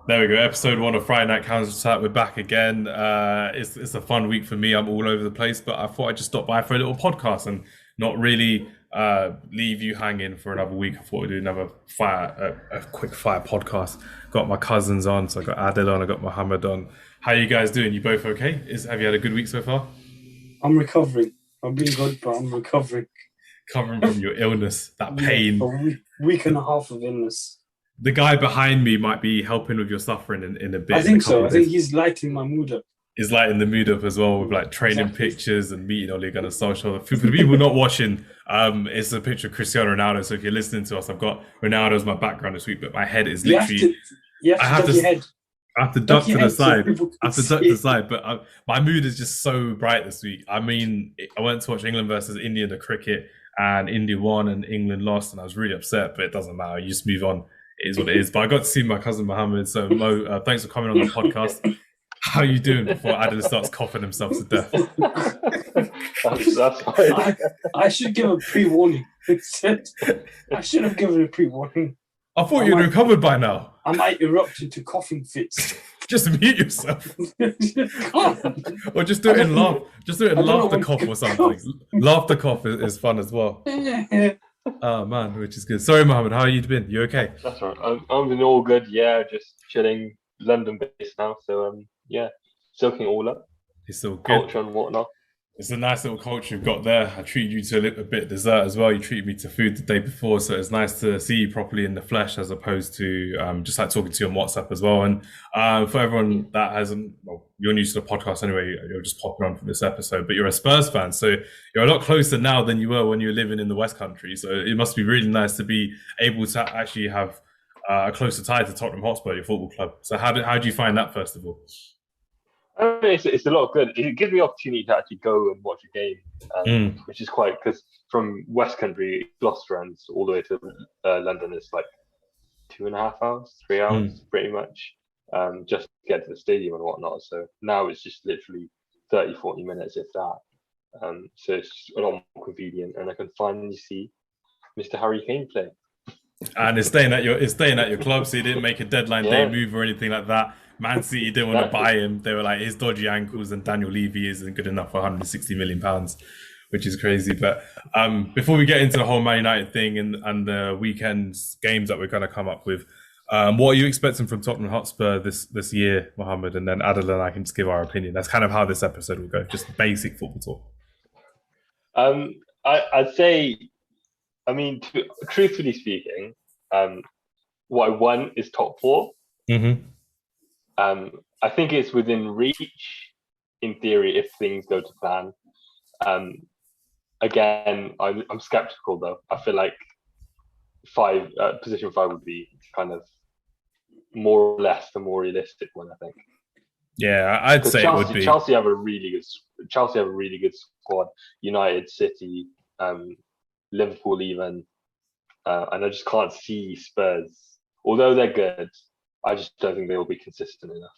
There we go. Episode 1 of Friday Night Council Chat. We're back again. It's a fun week for me. I'm all over the place, but I thought I'd just stop by for a little podcast and not really leave you hanging for another week. I thought we'd do another a quick fire podcast. Got my cousins on, so I got Adil on, I got Mohammed on. How you guys doing? You both okay? Have you had a good week so far? I'm recovering. I've been good, but I'm recovering. Covering from your illness, that Yeah, a pain. week and a half of illness. The guy behind me might be helping with your suffering in a I bit, in a think couple so. I of think days. he's lighting my mood up. Is lighting the mood up as well with like training Exactly. pictures and meeting Ole Gunnar Solskjaer. For the people not watching, it's a picture of Cristiano Ronaldo. So if you're listening to us, I've got Ronaldo as my background this week, but my head is You have literally. to, you have I to have duck your to. head. I have to Duck duck your to the head so side. people I can have to duck to see the side, but my mood is just so bright this week. I mean, I went to watch England versus India in the cricket, and India won and England lost, and I was really upset. But it doesn't matter. You just move on. It is what it is. But I got to see my cousin Mohammed. So Mo, thanks for coming on the podcast. How are you doing before Adil starts coughing himself to death? That's fine. I should give a pre-warning. I should have given a pre-warning. I thought I you'd might- recovered by now. I might erupt into coughing fits. Just mute yourself, Can't. or just do it in laugh. Just do it in I don't know laughter when cough to or something. Laughter cough is fun as well. Oh man, which is good. Sorry, Mohammed. How you been? You okay? That's all right. I'm doing all good. Yeah, just chilling. London based now, so yeah, soaking all up, It's all good. culture and whatnot. It's a nice little culture you've got there. I treated you to a little bit of dessert as well. You treated me to food the day before, so it's nice to see you properly in the flesh as opposed to just like talking to you on WhatsApp as well. And for everyone that hasn't, well, you're new to the podcast anyway. You're just popping on for this episode, but you're a Spurs fan, so you're a lot closer now than you were when you were living in the West Country. So it must be really nice to be able to actually have a closer tie to Tottenham Hotspur, your football club. So how do you find that first of all? I mean, it's a lot of good. It gives me opportunity to actually go and watch a game, which is quite because from West Country, Gloucester and all the way to London is like 2.5 hours, 3 hours, pretty much, just to get to the stadium and whatnot. So now it's just literally 30, 40 minutes, if that. So it's a lot more convenient, and I can finally see Mr. Harry Kane play. And it's staying at your club, so you didn't make a deadline day move or anything like that. Man City didn't want to buy him. They were like, his dodgy ankles and Daniel Levy isn't good enough for 160 million pounds, which is crazy. But before we get into the whole Man United thing and the weekend's games that we're going to come up with, what are you expecting from Tottenham Hotspur this year, Mohammed? And then Adel and I can just give our opinion. That's kind of how this episode will go, just basic football talk. I'd say, I mean, truthfully speaking, what I want is top four. Mm-hmm. I think it's within reach, in theory, if things go to plan. Again, I'm skeptical though. I feel like position five would be kind of more or less the more realistic one. I think. Yeah, I'd Because say it would be. Chelsea have a really good squad. United, City, Liverpool, even, and I just can't see Spurs. Although they're good, I just don't think they will be consistent enough.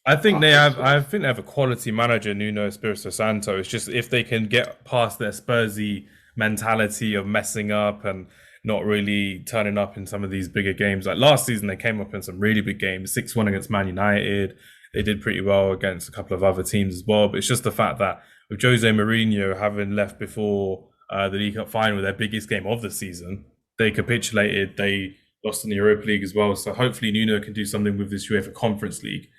I think they have. I think they have a quality manager, Nuno Espirito Santo. It's just if they can get past their Spursy mentality of messing up and not really turning up in some of these bigger games. Like last season, they came up in some really big games. 6-1 against Man United. They did pretty well against a couple of other teams as well. But it's just the fact that with Jose Mourinho having left before the League Cup final, their biggest game of the season, they capitulated. They lost in the Europa League as well. So hopefully Nuno can do something with this UEFA Conference League.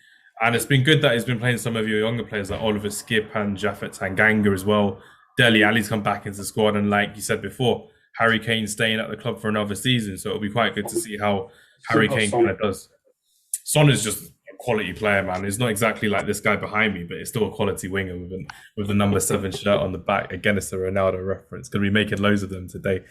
And it's been good that he's been playing some of your younger players like Oliver Skip and Japhet Tanganga as well. Dele Alli's come back into the squad. And like you said before, Harry Kane's staying at the club for another season. So it'll be quite good to see how Harry Kane kind of does. Son is just a quality player, man. He's not exactly like this guy behind me, but it's still a quality winger with the number 7 shirt on the back. Again, it's a Ronaldo reference. Going to be making loads of them today.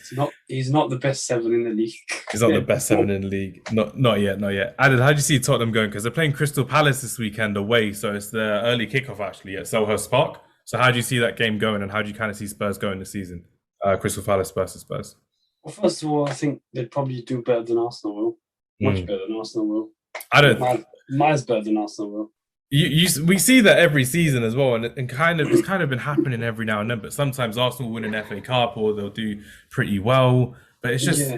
He's not the best 7 in the league. He's not the best 7 in the league. Not yet. Adil, how do you see Tottenham going? Because they're playing Crystal Palace this weekend away. So it's the early kickoff actually at Selhurst Park. So how do you see that game going and how do you kind of see Spurs going this season? Crystal Palace versus Spurs. Well, first of all, I think they'd probably do better than Arsenal will. Much better than Arsenal will. I don't. Miles better than Arsenal will. We see that every season as well, and it's kind of been happening every now and then. But sometimes Arsenal win an FA Cup or they'll do pretty well. But it's just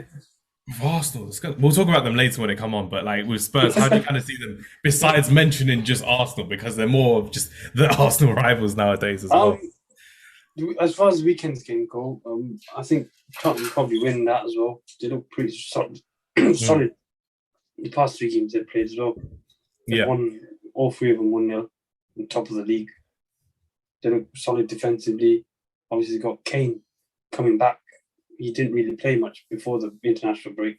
With Arsenal, we'll talk about them later when they come on. But like with Spurs, how do you kind of see them? Besides mentioning just Arsenal, because they're more of just the Arsenal rivals nowadays as well. As far as weekends can go, I think Tottenham probably win that as well. They look pretty solid. Solid. The past 3 games they've played as well. They've won all 3 of them 1-0 on top of the league. They look solid defensively. Obviously, they've got Kane coming back. He didn't really play much before the international break.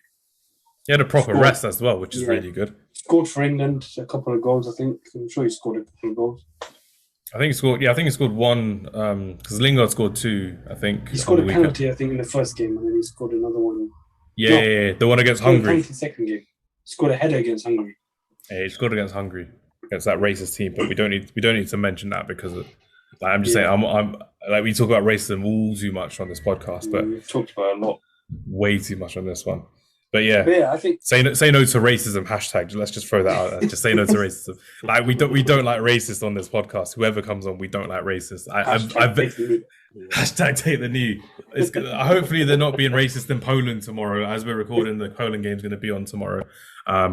He had a proper rest as well, which is really good. Scored for England a couple of goals, I think. I'm sure he scored a couple of goals. I think he scored. Yeah, I think he scored 1 because Lingard scored 2. I think he scored a penalty. I think in the first game, and then he scored another one. Yeah, the one against Hungary. The second game, he scored a header against Hungary. Yeah, he scored against Hungary, against that racist team. But we don't need to mention that because I'm just saying I'm like we talk about racism all too much on this podcast, but we've talked about it a lot, way too much on this one. But yeah, I think say no to racism hashtag. Let's just throw that out there. Just say no to racism. Like we don't like racists on this podcast. Whoever comes on, we don't like racists. Hashtag take the knee. It's good. Hopefully they're not being racist in Poland tomorrow. As we're recording, the Poland game's going to be on tomorrow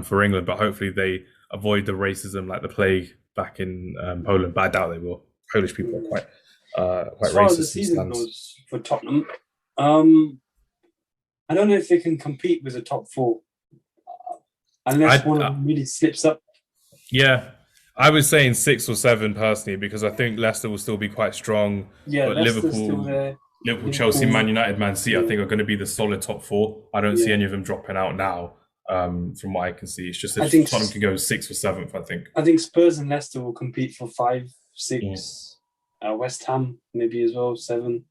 for England. But hopefully they avoid the racism like the plague back in Poland. But I doubt they will. Polish people are quite as far racist. As the season goes for Tottenham, I don't know if they can compete with the top 4 unless one of them really slips up. Yeah, I was saying 6 or 7 personally because I think Leicester will still be quite strong. Yeah, but Leicester's still there. Liverpool, Chelsea, Man United, Man City, I think are going to be the solid top 4. I don't see any of them dropping out now. From what I can see, it's just if Tottenham can go 6th or 7th. I think Spurs and Leicester will compete for 5, 6. West Ham maybe as well 7.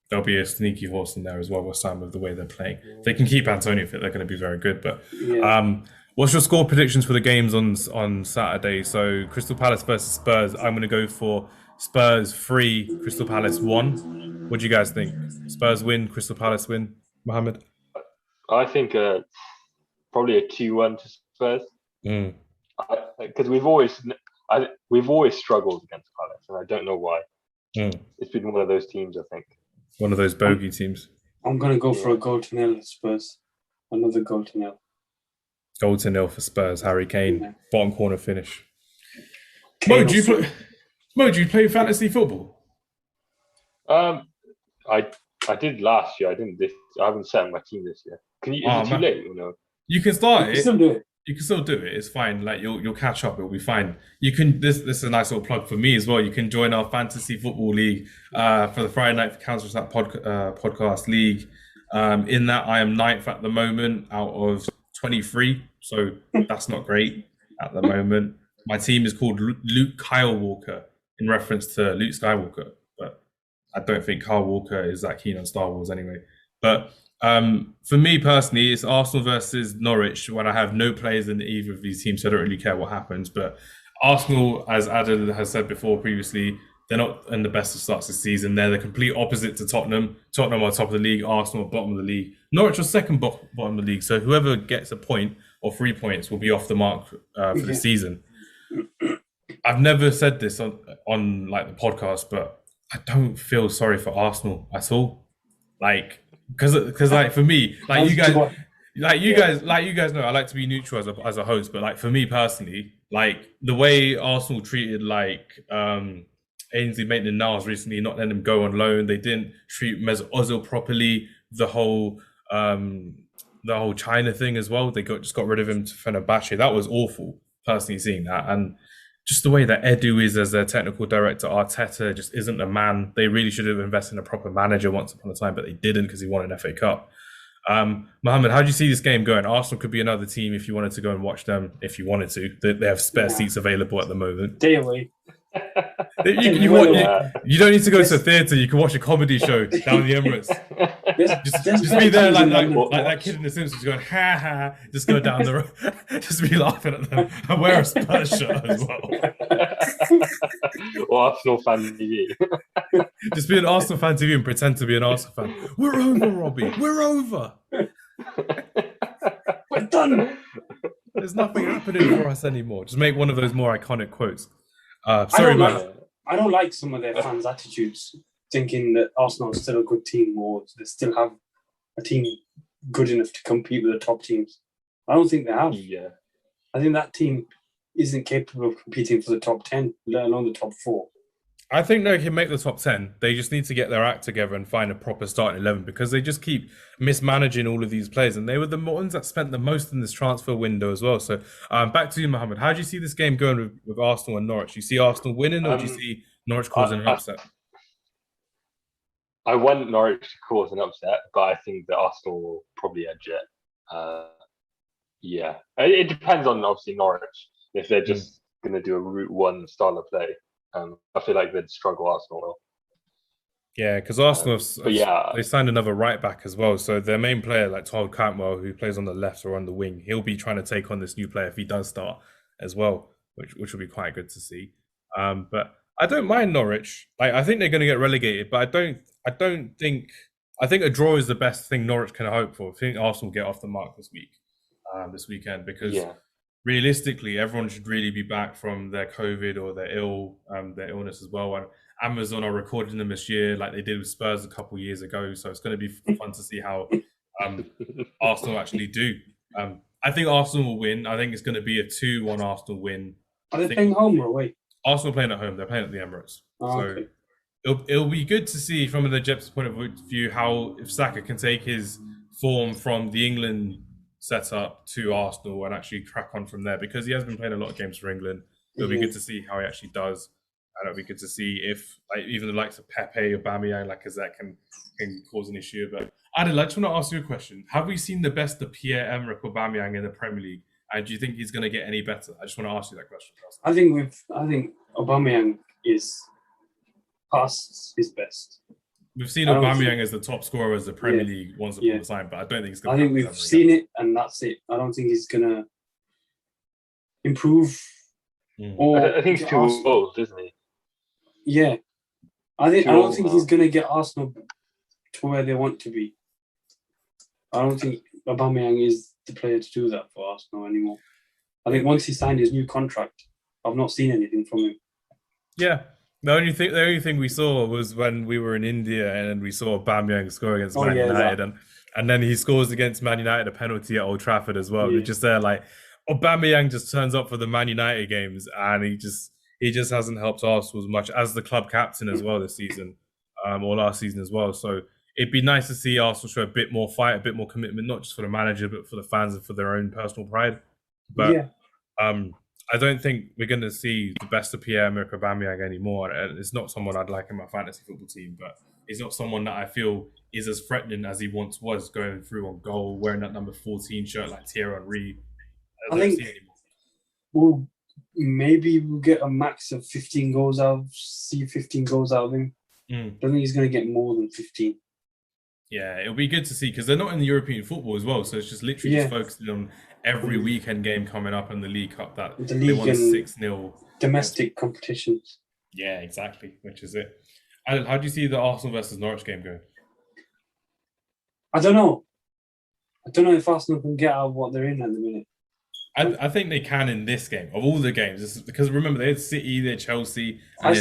There'll be a sneaky horse in there as well. West Ham with the way they're playing. If they can keep Antonio fit, they're going to be very good. But what's your score predictions for the games on Saturday? So Crystal Palace versus Spurs. I'm going to go for Spurs 3, Crystal Palace 1. What do you guys think? Spurs win, Crystal Palace win. Mohammed? I think probably a 2-1 to Spurs. Because we've always struggled against Palace, and I don't know why. It's been one of those teams, I think. One of those bogey teams. I'm going to go for a 0-0 Spurs. Another 0-0. 0-0 for Spurs. Harry Kane, bottom corner finish. Mo, do you play fantasy football? I did last year. I haven't set my team this year. Can you? Is it too late? You can start it. Still do it. You can still do it. It's fine. Like you'll catch up. It'll be fine. You can. This is a nice little plug for me as well. You can join our fantasy football league for the Friday Night for Council podcast league. In that, I am 9th at the moment out of 23. So that's not great at the moment. My team is called Luke Kyle Walker in reference to Luke Skywalker, but I don't think Kyle Walker is that keen on Star Wars anyway. But for me personally, it's Arsenal versus Norwich when I have no players in either of these teams, so I don't really care what happens. But Arsenal, as Adam has said before previously, they're not in the best of starts this season. They're the complete opposite to Tottenham. Tottenham are top of the league, Arsenal are bottom of the league. Norwich are second bottom of the league, so whoever gets a point or 3 points will be off the mark for the season. I've never said this on like the podcast, but I don't feel sorry for Arsenal at all. Like, because like for me, like you guys know, I like to be neutral as a host, but like for me personally, like the way Arsenal treated like Ainsley Maitland-Niles recently, not letting him go on loan, they didn't treat Mesut Ozil properly. The whole China thing as well, they just got rid of him to Fenerbahce. That was awful. Personally, seeing that, and just the way that Edu is as their technical director, Arteta just isn't a man. They really should have invested in a proper manager once upon a time, but they didn't because he won an FA Cup. Mohammed, how do you see this game going? Arsenal could be another team if you wanted to go and watch them. If you wanted to, they have spare seats available at the moment. Stay away. You don't need to go to a theatre. You can watch a comedy show down the Emirates. Just be there like that kid in The Simpsons going, ha ha, just go down the road. Just be laughing at them and wear a Spurs shirt as well. Or Arsenal fan TV. Just be an Arsenal fan TV and pretend to be an Arsenal fan. We're over, Robbie. We're over. We're done. There's nothing happening for us anymore. Just make one of those more iconic quotes. Sorry, man. I don't like some of their fans' attitudes, thinking that Arsenal is still a good team or they still have a team good enough to compete with the top teams. I don't think they have. Yeah. I think that team isn't capable of competing for the top 10, let alone the top 4. I think they can make the top 10. They just need to get their act together and find a proper starting 11 because they just keep mismanaging all of these players. And they were the ones that spent the most in this transfer window as well. So back to you, Mohammed. How do you see this game going with Arsenal and Norwich? Do you see Arsenal winning or do you see Norwich causing an upset? I want Norwich to cause an upset, but I think that Arsenal will probably edge it. Yeah. It depends on, obviously, Norwich. If they're just going to do a Route 1 style of play. I feel like they'd struggle, Arsenal will. Yeah, because Arsenal they signed another right back as well. So their main player, like Todd Cantwell, who plays on the left or on the wing, he'll be trying to take on this new player if he does start as well, which will be quite good to see. But I don't mind Norwich. I think they're going to get relegated, but I think a draw is the best thing Norwich can hope for. I think Arsenal will get off the mark this weekend, because realistically, everyone should really be back from their COVID or their illness as well. And Amazon are recording them this year, like they did with Spurs a couple of years ago. So it's going to be fun to see how Arsenal actually do. I think Arsenal will win. I think it's going to be a 2-1 Arsenal win. Are they playing home or away? Arsenal playing at home. They're playing at the Emirates. Okay. It'll be good to see from the Jep's point of view how if Saka can take his form from the England setup to Arsenal and actually crack on from there, because he has been playing a lot of games for England. It'll be good to see how he actually does, and it'll be good to see if even the likes of Pepe or Aubameyang, Lacazette can cause an issue. But I just want to ask you a question: have we seen the best of Pierre-Emerick Aubameyang in the Premier League? And do you think he's going to get any better? I just want to ask you that question. I think Aubameyang is past his best. We've seen Aubameyang as the top scorer as the Premier League once upon a time, but I don't think it's going to. I think we've seen it, and that's it. I don't think he's going to improve. Or I think he's too old, isn't he? Yeah, I don't think he's going to get Arsenal to where they want to be. I don't think Aubameyang is the player to do that for Arsenal anymore. I think once he signed his new contract, I've not seen anything from him. Yeah. The only thing we saw was when we were in India and we saw Aubameyang score against Man United, and then he scores against Man United a penalty at Old Trafford as well. We're just there like Aubameyang just turns up for the Man United games, and he just hasn't helped Arsenal as much as the club captain as well this season, or last season as well. So it'd be nice to see Arsenal show a bit more fight, a bit more commitment, not just for the manager but for the fans and for their own personal pride. But I don't think we're going to see the best of Pierre-Emerick Aubameyang anymore. And it's not someone I'd like in my fantasy football team, but he's not someone that I feel is as threatening as he once was, going through on goal, wearing that number 14 shirt like Thierry Henry. I don't see anymore. Maybe we'll get a max of 15 goals out of him. I don't think he's going to get more than 15. Yeah, it'll be good to see, because they're not in the European football as well. So it's just literally just focusing on every weekend game coming up in the League Cup that they won 6-0. Domestic competitions. Yeah, exactly, which is it. Alan, how do you see the Arsenal versus Norwich game going? I don't know if Arsenal can get out of what they're in at the minute. I think they can in this game, of all the games, because remember they had City, they had Chelsea. And I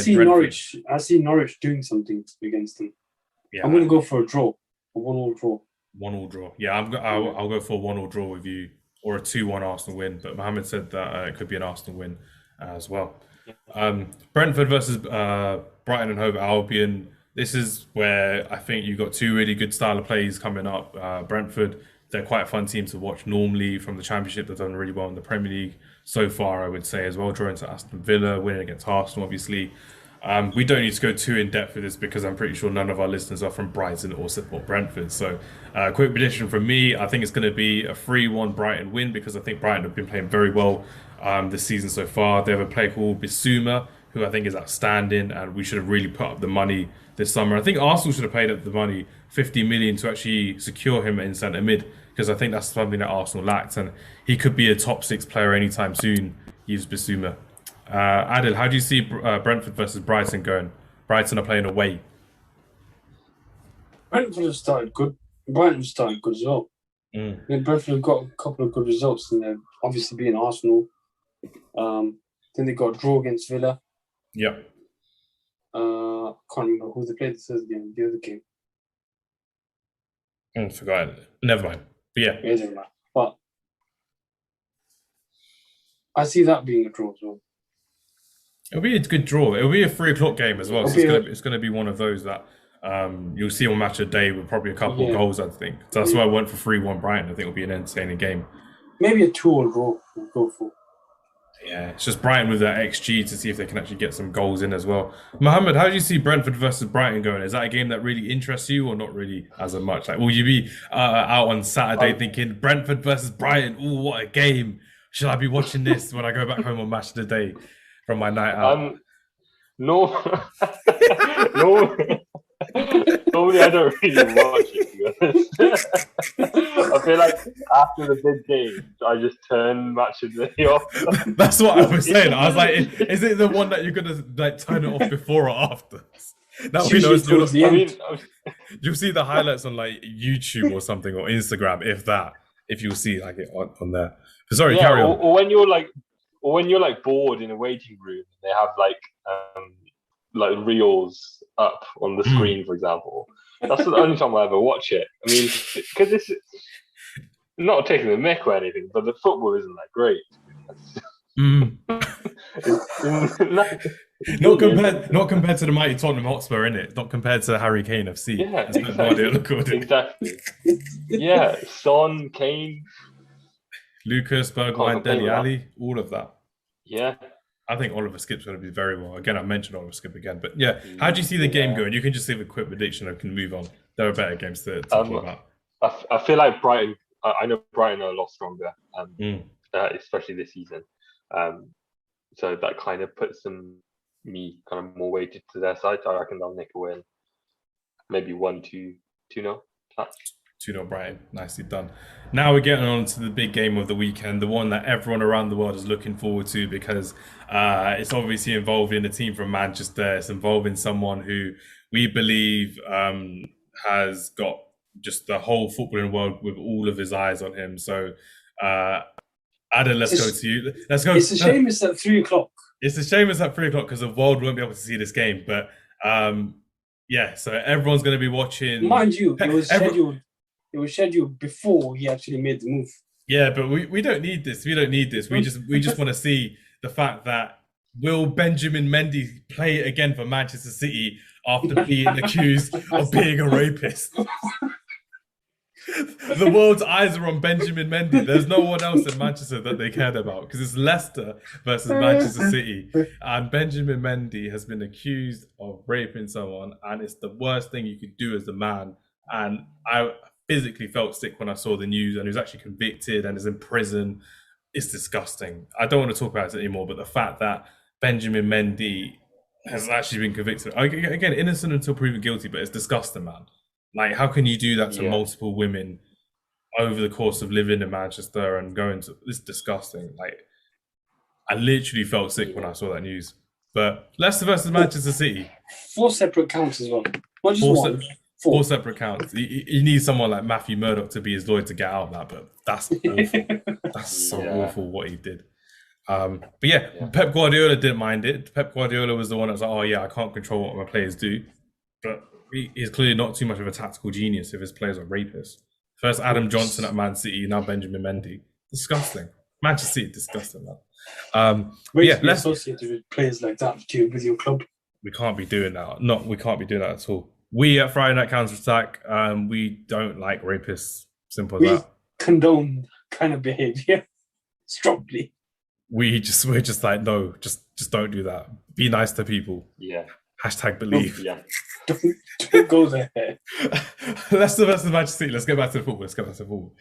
see Norwich doing something against them. Yeah, I'm going to go for a draw, a 1-1 draw. 1-1 draw. Yeah, I'll go for a 1-1 draw with you, or a 2-1 Arsenal win. But Mohammed said that it could be an Arsenal win as well. Brentford versus Brighton and Hove Albion. This is where I think you've got two really good style of plays coming up. Brentford, they're quite a fun team to watch normally from the Championship. They've done really well in the Premier League so far, I would say, as well, drawing to Aston Villa, winning against Arsenal, obviously. We don't need to go too in-depth with this because I'm pretty sure none of our listeners are from Brighton or support Brentford. So quick prediction from me, I think it's going to be a 3-1 Brighton win, because I think Brighton have been playing very well this season so far. They have a player called Bissouma, who I think is outstanding, and we should have really put up the money this summer. I think Arsenal should have paid up the money, 50 million, to actually secure him in centre mid, because I think that's something that Arsenal lacked, and he could be a top 6 player anytime soon. He's Bissouma. Adil, how do you see Brentford versus Brighton going? Brighton are playing away. Brentford have started good. Brighton started good as well. Brentford have got a couple of good results, and they're obviously beating Arsenal. Then they got a draw against Villa. Yep. I can't remember who they played the other game. Forgot it. Never mind. But yeah, It doesn't matter. But I see that being a draw as well. it'll be a good draw. It'll be a 3 o'clock game as well. So it's gonna be one of those that you'll see on Match of the Day with probably a couple of goals, I think. So that's why I went for 3-1 Brighton. I think it'll be an entertaining game. Maybe a 2-2 draw we'll go for. Yeah, it's just Brighton with that XG to see if they can actually get some goals in as well. Mohammed, how do you see Brentford versus Brighton going? Is that a game that really interests you, or not really as much? Like, will you be out on Saturday thinking Brentford versus Brighton? Oh, what a game! Should I be watching this when I go back home on Match of the Day from my night out? No, no. Normally, I don't really watch it, to be honest. I feel like after the big game, I just turn Match of the Day off. That's what I was saying. I was like, is it the one that you're gonna like turn it off before or after? That we know you'll see the highlights on like YouTube or something, or Instagram, if you'll see like it on there. Sorry, carry on. Or when you're like bored in a waiting room, they have like reels up on the screen, for example. That's the only time I ever watch it. I mean, because it's not taking the mick or anything, but the football isn't that great. Not compared to the mighty Tottenham Hotspur, innit? Not compared to Harry Kane FC. Yeah, exactly. Yeah, Son, Kane, Lucas, Bergwijn, Dele Alli, all of that. Yeah. I think Oliver Skip's going to be very well. Again, I mentioned Oliver Skip again. But yeah, how do you see the game going? You can just leave a quick prediction and can move on. There are better games to talk about. I feel like Brighton, I know Brighton are a lot stronger, especially this season. So that kind of puts me kind of more weighted to their side. I reckon they'll nick a win. Maybe 1-2, 2-0. 2-0 Brighton. Nicely done. Now we're getting on to the big game of the weekend, the one that everyone around the world is looking forward to, because it's obviously involved in a team from Manchester. It's involving someone who we believe has got just the whole footballing world with all of his eyes on him. So, Adam, let's go to you. Let's go. It's a shame it's at 3 o'clock. It's a shame it's at 3 o'clock because the world won't be able to see this game. But yeah, so everyone's going to be watching. Mind you, it was scheduled before he actually made the move. Yeah, but we don't need this. We don't need this. We just want to see the fact that will Benjamin Mendy play again for Manchester City after being accused of being a rapist? The world's eyes are on Benjamin Mendy. There's no one else in Manchester that they cared about because it's Leicester versus Manchester City, and Benjamin Mendy has been accused of raping someone, and it's the worst thing you could do as a man. And I physically felt sick when I saw the news, and he was actually convicted and is in prison. It's disgusting. I don't want to talk about it anymore, but the fact that Benjamin Mendy has actually been convicted, again, innocent until proven guilty, but it's disgusting, man. Like, how can you do that to multiple women over the course of living in Manchester and going to... It's disgusting. Like, I literally felt sick when I saw that news. But Leicester versus Manchester City. 4 separate counts as well. Not just one. 4 separate counts. You need someone like Matthew Murdoch to be his lawyer to get out of that, but that's awful. That's so awful what he did. But yeah, Pep Guardiola didn't mind it. Pep Guardiola was the one that was like, oh yeah, I can't control what my players do. But he's clearly not too much of a tactical genius if his players are rapists. First Adam Johnson at Man City, now Benjamin Mendy. Disgusting. Manchester City, disgusting, man. Let's associated with players like that with your club. We can't be doing that. We can't be doing that at all. We at Friday Night Counter Attack, we don't like rapists. Simple as that. We condone kind of behavior strongly. We're just like, no, just don't do that. Be nice to people. Yeah. #believe. Yeah. Don't go there. Leicester versus Manchester City. Let's go back to the football.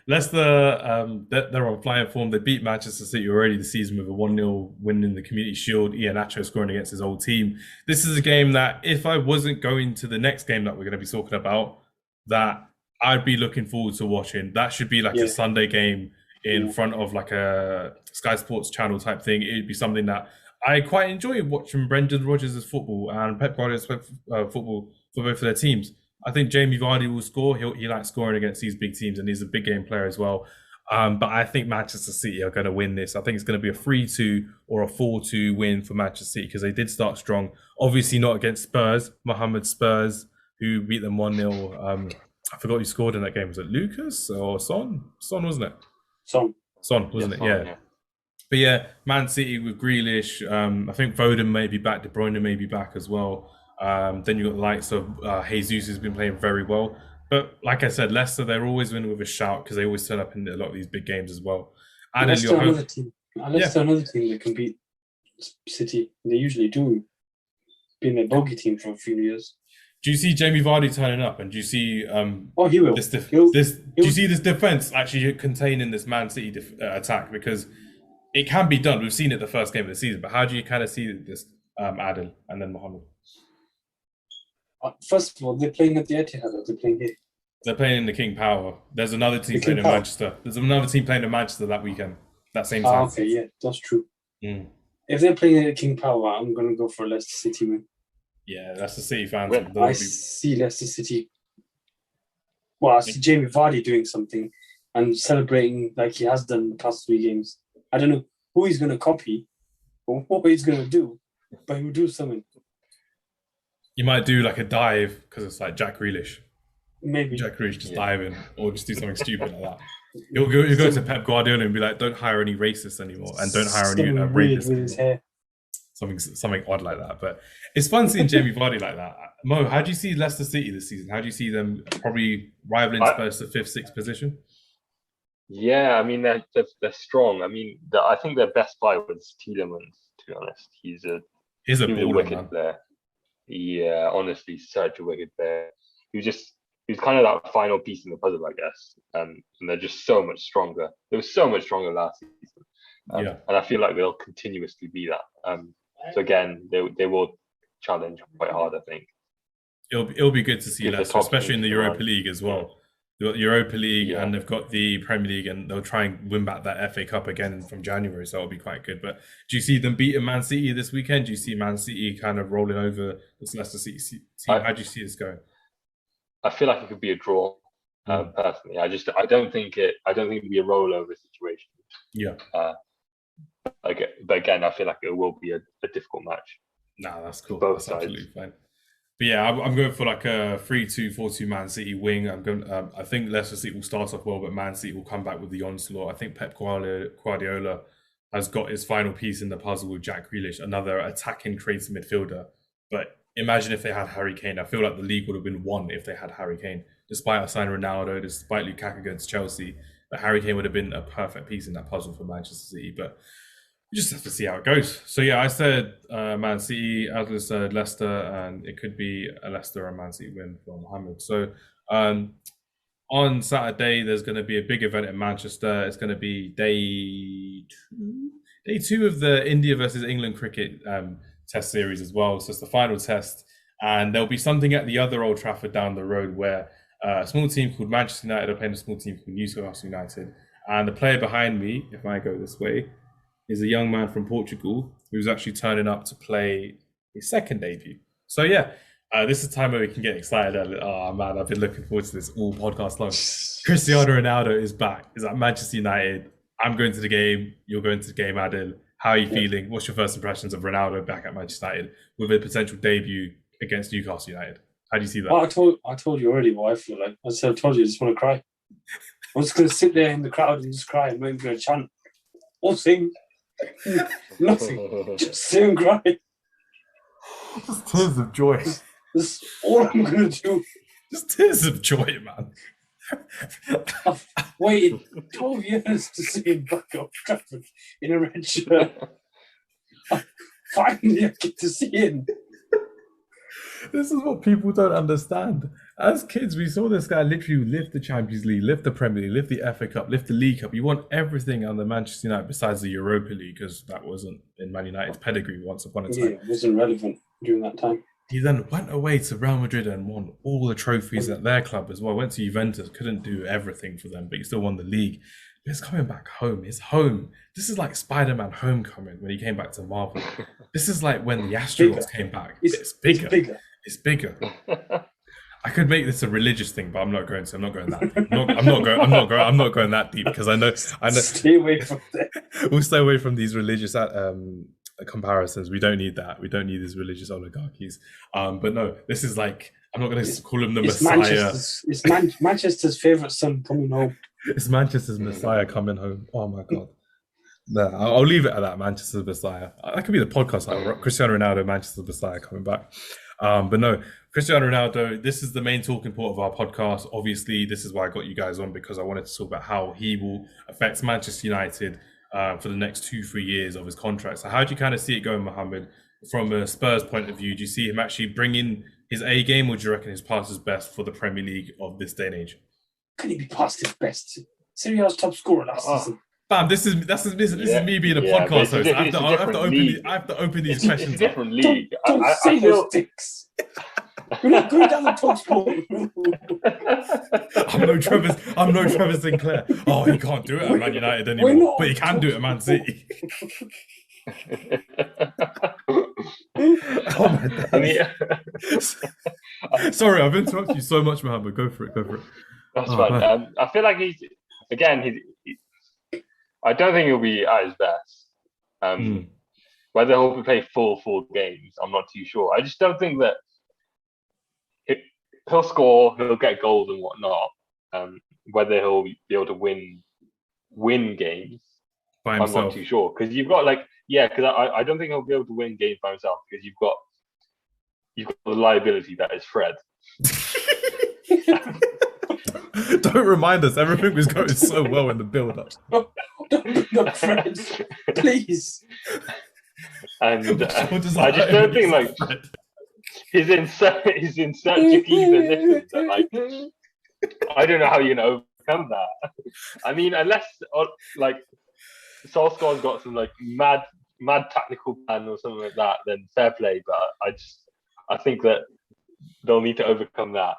Leicester, they're on flying form. They beat Manchester City already this season with a 1-0 win in the Community Shield. Iheanacho scoring against his old team. This is a game that, if I wasn't going to the next game that we're going to be talking about, that I'd be looking forward to watching. That should be like a Sunday game in front of like a Sky Sports channel type thing. It'd be something that I quite enjoy watching. Brendan Rodgers' football and Pep Guardiola's football for both of their teams. I think Jamie Vardy will score. He likes scoring against these big teams, and he's a big game player as well. But I think Manchester City are going to win this. I think it's going to be a 3-2 or a 4-2 win for Manchester City because they did start strong. Obviously not against Spurs, Mohammed Spurs, who beat them 1-0 I forgot who scored in that game. Was it Lucas or Son? Son, wasn't it? Son, wasn't it? Son, Yeah. But yeah, Man City with Grealish. I think Foden may be back. De Bruyne may be back as well. Then you got the likes of Jesus, who's been playing very well. But like I said, Leicester, they're always winning with a shout because they always turn up in a lot of these big games as well. And Leicester another team. Leicester another team that can beat City. They usually do. Been a bogey team for a few years. Do you see Jamie Vardy turning up? And do you see he will. Do you see this defense actually containing this Man City attack? Because it can be done. We've seen it the first game of the season. But how do you kind of see this, Adil and then Mohammed? First of all, they're playing at the Etihad, or they're playing here? They're playing in the King Power. There's another team playing in Manchester. There's another team playing in Manchester that weekend, that same time. Okay, yeah, that's true. If they're playing at King Power, I'm going to go for Leicester City win. Yeah, Leicester City fans. I see Leicester City. Well, I see Jamie Vardy doing something and celebrating like he has done the past 3 games. I don't know who he's going to copy or what he's going to do, but he will do something. You might do like a dive because it's like Jack Grealish. Maybe Jack Grealish just diving or just do something stupid like that. You'll go to Pep Guardiola and be like, "Don't hire any racists anymore, and don't hire any rapists with his hair." Something odd like that. But it's fun seeing Jamie Vardy like that. Mo, how do you see Leicester City this season? How do you see them probably rivaling Spurs to 5th, 6th position? Yeah, I mean they're strong. I mean, I think their best buy was Tielemans. To be honest, he's a wicked player. Yeah, honestly, such a wicked player. He was kind of that final piece in the puzzle, I guess. And they're just so much stronger. They were so much stronger last season. And I feel like they'll continuously be that. So again, they will challenge quite hard, I think. It'll be good to see Leicester, especially in the Europa League as well. They've got the Europa League and they've got the Premier League, and they'll try and win back that FA Cup again from January, so it'll be quite good. But do you see them beating Man City this weekend? Do you see Man City kind of rolling over this Leicester City team? How do you see this going? I feel like it could be a draw. Personally, I don't think it'll be a rollover situation. Yeah. But again, I feel like it will be a difficult match. Nah, that's cool. Both that's sides. Absolutely fine. But yeah, I'm going for like a 3-2, 4-2 Man City wing. I think Leicester City will start off well, but Man City will come back with the onslaught. I think Pep Guardiola has got his final piece in the puzzle with Jack Grealish, another attacking creative midfielder. But imagine if they had Harry Kane. I feel like the league would have been won if they had Harry Kane. Despite signing Ronaldo, despite Lukaku against Chelsea, but Harry Kane would have been a perfect piece in that puzzle for Manchester City. But you just have to see how it goes. So yeah, I said Man City, Adler said Leicester, and it could be a Leicester and Man City win for Mohammed. So on Saturday, there's going to be a big event in Manchester. It's going to be day two of the India versus England cricket test series as well. So it's the final test, and there'll be something at the other Old Trafford down the road where a small team called Manchester United are playing a small team called Newcastle United. And the player behind me, if I go this way, is a young man from Portugal who's actually turning up to play his second debut. So yeah, this is the time where we can get excited. Oh man, I've been looking forward to this all podcast long. Cristiano Ronaldo is back. Is at Manchester United. I'm going to the game. You're going to the game, Adil. How are you feeling? What's your first impressions of Ronaldo back at Manchester United with a potential debut against Newcastle United? How do you see that? Well, I told you already what I feel like. I told you I just want to cry. I'm just going to sit there in the crowd and just cry. I'm not even going to chant or sing. Nothing. Just sit and cry. Just tears of joy. That's all I'm going to do. Just tears of joy, man. I've waited 12 years to see him back up Trafford in a red shirt. Finally, I get to see him. This is what people don't understand. As kids, we saw this guy literally lift the Champions League, lift the Premier League, lift the FA Cup, lift the League Cup. You want everything under Manchester United besides the Europa League, because that wasn't in Man United's pedigree once upon a time. Yeah, it wasn't relevant during that time. He then went away to Real Madrid and won all the trophies at their club as well. Went to Juventus, couldn't do everything for them, but he still won the league. He's coming back home. It's home. This is like Spider-Man Homecoming when he came back to Marvel. This is like when the Astronauts came back. It's bigger. It's bigger. I could make this a religious thing, but I'm not going to. I'm not going that deep. I'm not going that deep because I know. Stay away from that. We'll stay away from these religious comparisons. We don't need that. We don't need these religious oligarchies. But no, this is like I'm not going to call him the It's Messiah. Manchester's favourite son coming home. It's Manchester's Messiah coming home. Oh my God. No, I'll leave it at that. Manchester's Messiah. That could be the podcast title. Cristiano Ronaldo, Manchester's Messiah coming back. But no, Cristiano Ronaldo, this is the main talking point of our podcast. Obviously, this is why I got you guys on, because I wanted to talk about how he will affect Manchester United for the next 2-3 years of his contract. So how do you kind of see it going, Mohammed, from a Spurs point of view? Do you see him actually bringing his A game, or do you reckon his past is best for the Premier League of this day and age? Can he be past his best? Serie A's top scorer last season. Bam, this is me being a podcast host. I have to open these questions. It's a different league. Don't say those things. We're not going down the top spot. I'm no Trevor Sinclair. Oh, he can't do it at Man United anymore, but he can do it at Man City. Oh my God. Sorry, I've interrupted you so much, Mohammed. Go for it. That's fine. I feel like he's I don't think he'll be at his best. Whether he'll play full games, I'm not too sure. I just don't think that he'll score, he'll get goals and whatnot. Whether he'll be able to win games, by himself, I'm not too sure. Because you've got because I don't think he'll be able to win games by himself, because you've got the liability that is Fred. Don't remind us. Everything was going so well in the build-up. Don't Fred, please. And I just don't think he's in such a key position that I don't know how you're gonna overcome that. I mean, unless Solskjaer's got some mad tactical plan or something like that, then fair play. But I think that they'll need to overcome that.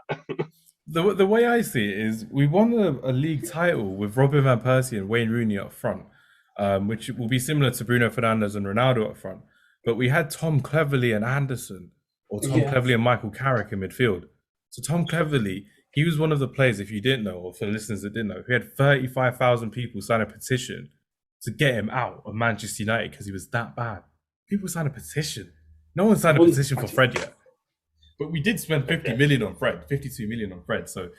The way I see it is, we won a league title with Robin van Persie and Wayne Rooney up front, which will be similar to Bruno Fernandes and Ronaldo up front. But we had Tom Cleverley and Anderson, or Tom Cleverley and Michael Carrick in midfield. So Tom Cleverley, he was one of the players, if you didn't know, or for the listeners that didn't know, who had 35,000 people sign a petition to get him out of Manchester United because he was that bad. People signed a petition. No one signed a petition for Fred yet. But we did spend 52 million on Fred. So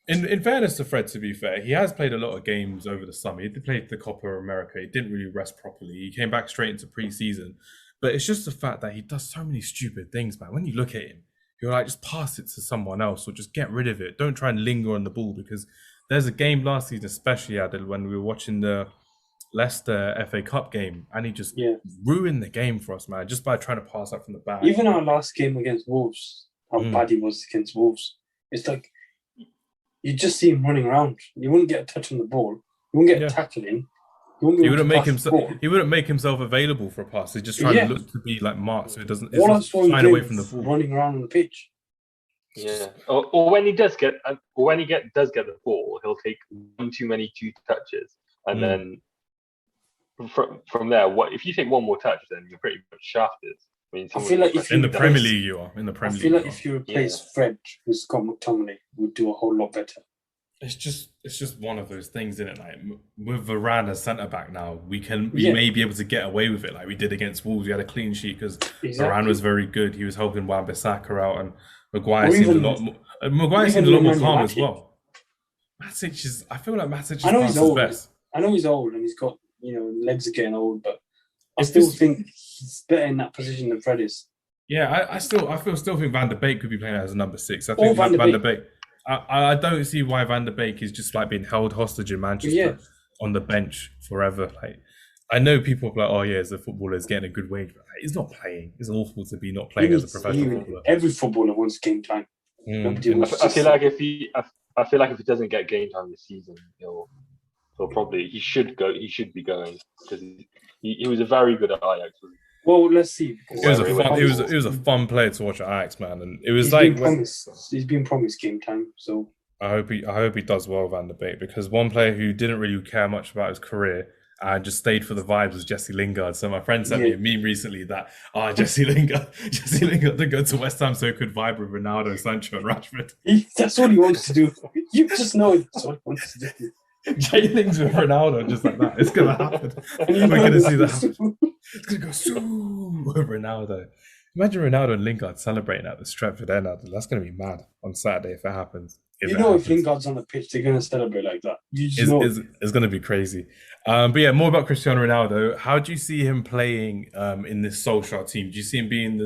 in fairness to Fred, to be fair, he has played a lot of games over the summer. He did play the Copa America. He didn't really rest properly. He came back straight into pre-season. But it's just the fact that he does so many stupid things, man. When you look at him, you're like, just pass it to someone else or just get rid of it. Don't try and linger on the ball, because there's a game last season, especially Adil, when we were watching the Leicester FA Cup game, and he just ruined the game for us, man, just by trying to pass out from the back. Even our last game against Wolves, how bad he was against Wolves. It's like you just see him running around. You wouldn't get a touch on the ball. You wouldn't get a tackle in. He wouldn't make himself available for a pass. He's just trying to look to be like Mark, so it doesn't. All I saw him away from the ball, running around on the pitch. Yeah, or when he does get, does get the ball, he'll take one too many two touches, and then from there, if you take one more touch, then you're pretty much shafted. I mean, I feel like if in the Premier League, you are in the Premier League. I feel like if you replace Fred with Scott McTominay, we'd do a whole lot better. It's just one of those things, isn't it? Like with Varane as centre back now, we may be able to get away with it, like we did against Wolves. We had a clean sheet because Varane was very good. He was helping Wan-Bissaka out, and Maguire seemed a lot more. Maguire seemed a lot more calm as well. Matic is. I feel like Matic is past his best. I know he's old and he's got legs are getting old, but I still think he's better in that position than Fred is. Yeah, I still think Van der Beek could be playing as a number 6. I think Van der Beek. I don't see why Van der Beek is just like being held hostage in Manchester on the bench forever. Like, I know people are like, oh yeah, as a footballer, he's getting a good wage, but he's not playing. It's awful to be not playing as a professional footballer. Every footballer wants game time. I feel like if he doesn't get game time this season, he should be going, because he was a very good at Ajax. Well, let's see. It was a fun player to watch at Ajax, man, and it was he's been promised game time. So I hope he does well, Van der Beek, because one player who didn't really care much about his career and just stayed for the vibes was Jesse Lingard. So my friend sent me a meme recently that Jesse Lingard to go to West Ham so he could vibe with Ronaldo, Sancho, and Rashford. That's what he wants to do. You just know that's what he wants to do. Jay things with Ronaldo just like that. It's gonna happen. We're gonna see that happen. It's gonna go with Ronaldo. Imagine Ronaldo and Lingard celebrating at the Stretford End. That's going to be mad on Saturday if it happens. You know, if Lingard's on the pitch, they're going to celebrate like that. You just know. It's going to be crazy. But yeah, more about Cristiano Ronaldo. How do you see him playing in this Solskjaer team? Do you see him being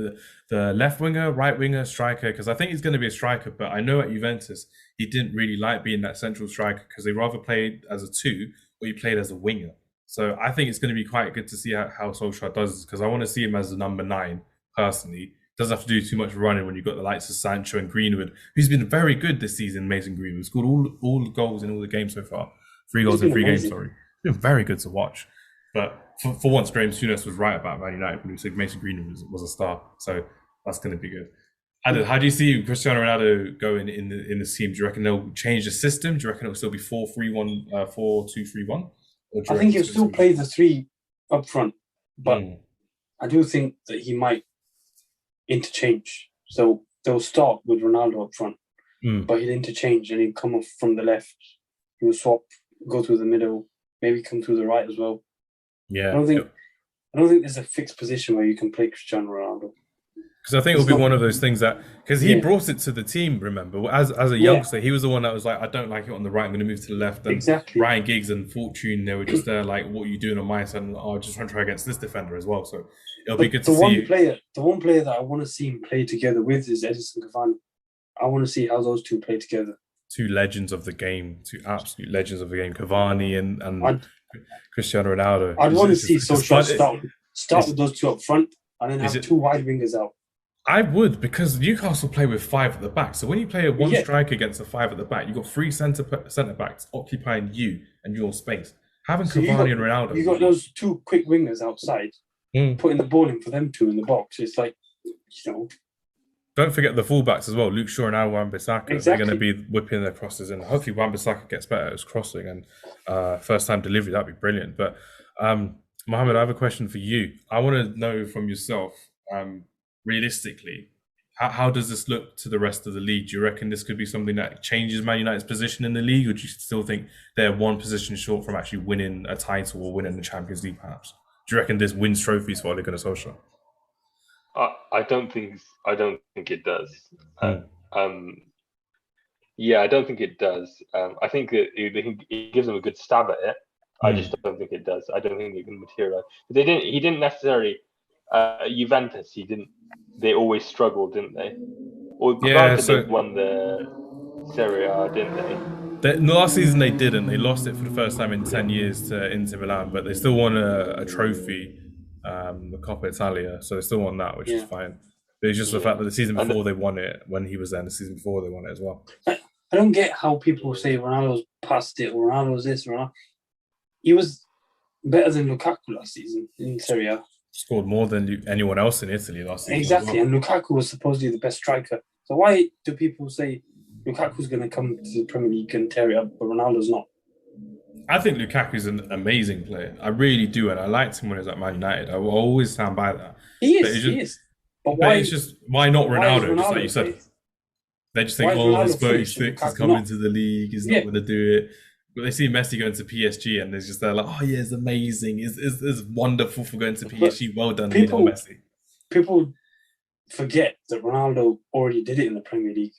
the left winger, right winger, striker? Because I think he's going to be a striker, but I know at Juventus, he didn't really like being that central striker because they rather played as a 2 or he played as a winger. So I think it's going to be quite good to see how Solskjaer does this because I want to see him as the number 9 personally. Doesn't have to do too much running when you've got the likes of Sancho and Greenwood, who's been very good this season. Mason Greenwood scored all the goals in all the games so far. 3 goals in 3 games, sorry. It's been very good to watch. But for once, Graham Souness was right about Man United when he said Mason Greenwood was a star. So that's going to be good. Adam, how do you see Cristiano Ronaldo going in this team? Do you reckon they'll change the system? Do you reckon it'll still be 4-3-1, 4-2-3-1? I think he'll still play the 3 up front. But I do think that he might interchange. So they'll start with Ronaldo up front, but he'll interchange and he'll come off from the left. He'll swap, go through the middle, maybe come through the right as well. Yeah, I don't think there's a fixed position where you can play Cristiano Ronaldo. Because I think it'll be one of those things that because he brought it to the team. Remember, as a youngster, he was the one that was like, I don't like it on the right. I'm going to move to the left. And Ryan Giggs and Fortune, they were just there like, what are you doing on my side? And I just want to try against this defender as well. So it'll be good to see. The one player that I want to see him play together with is Edison Cavani. I want to see how those 2 play together. 2 legends of the game, 2 absolute legends of the game, Cavani and Cristiano Ronaldo. I'd want to see Solskjaer start with those 2 up front and then have 2 wide wingers out. I would, because Newcastle play with 5 at the back. So when you play a 1 striker against a 5 at the back, you've got 3 centre backs occupying you and your space. Having Cavani and Ronaldo, you got those 2 quick wingers outside, putting the ball in for them 2 in the box. It's like, you know. Don't forget the fullbacks as well. Luke Shaw and Wan-Bissaka. They're going to be whipping their crosses in. Hopefully Wan-Bissaka gets better at his crossing and first time delivery. That'd be brilliant. But Mohammed, I have a question for you. I want to know from yourself. Realistically, how does this look to the rest of the league? Do you reckon this could be something that changes Man United's position in the league, or do you still think they're 1 position short from actually winning a title or winning the Champions League, perhaps? Do you reckon this wins trophies for Ole Gunnar Solskjaer? I don't think it does. Yeah, I don't think it does. I think that it gives them a good stab at it. I just don't think it does. I don't think it can materialize. He didn't necessarily. Juventus, they always struggled, didn't they? Or they won the Serie A, didn't they? Last season they didn't. They lost it for the first time in 10 years to Inter Milan, but they still won a trophy, the Coppa Italia, so they still won that, which is fine. But it's just the fact that the season before they won it, when he was there, and the season before they won it as well. I don't get how people say Ronaldo's past it, or Ronaldo's this, or Ronaldo. He was better than Lukaku last season in Serie A. Scored more than anyone else in Italy last season. Exactly, and Lukaku was supposedly the best striker. So why do people say Lukaku's going to come to the Premier League and tear it up, but Ronaldo's not? I think Lukaku's an amazing player. I really do, and I liked him when he was at Man United. I will always stand by that. He is. But why not Ronaldo? Just like you said, they just think, he's 36, he's coming to the league, he's not going to do it. But they see Messi going to PSG, and they're like, oh yeah, it's amazing, it's wonderful for going to PSG. Well done, Messi. People forget that Ronaldo already did it in the Premier League.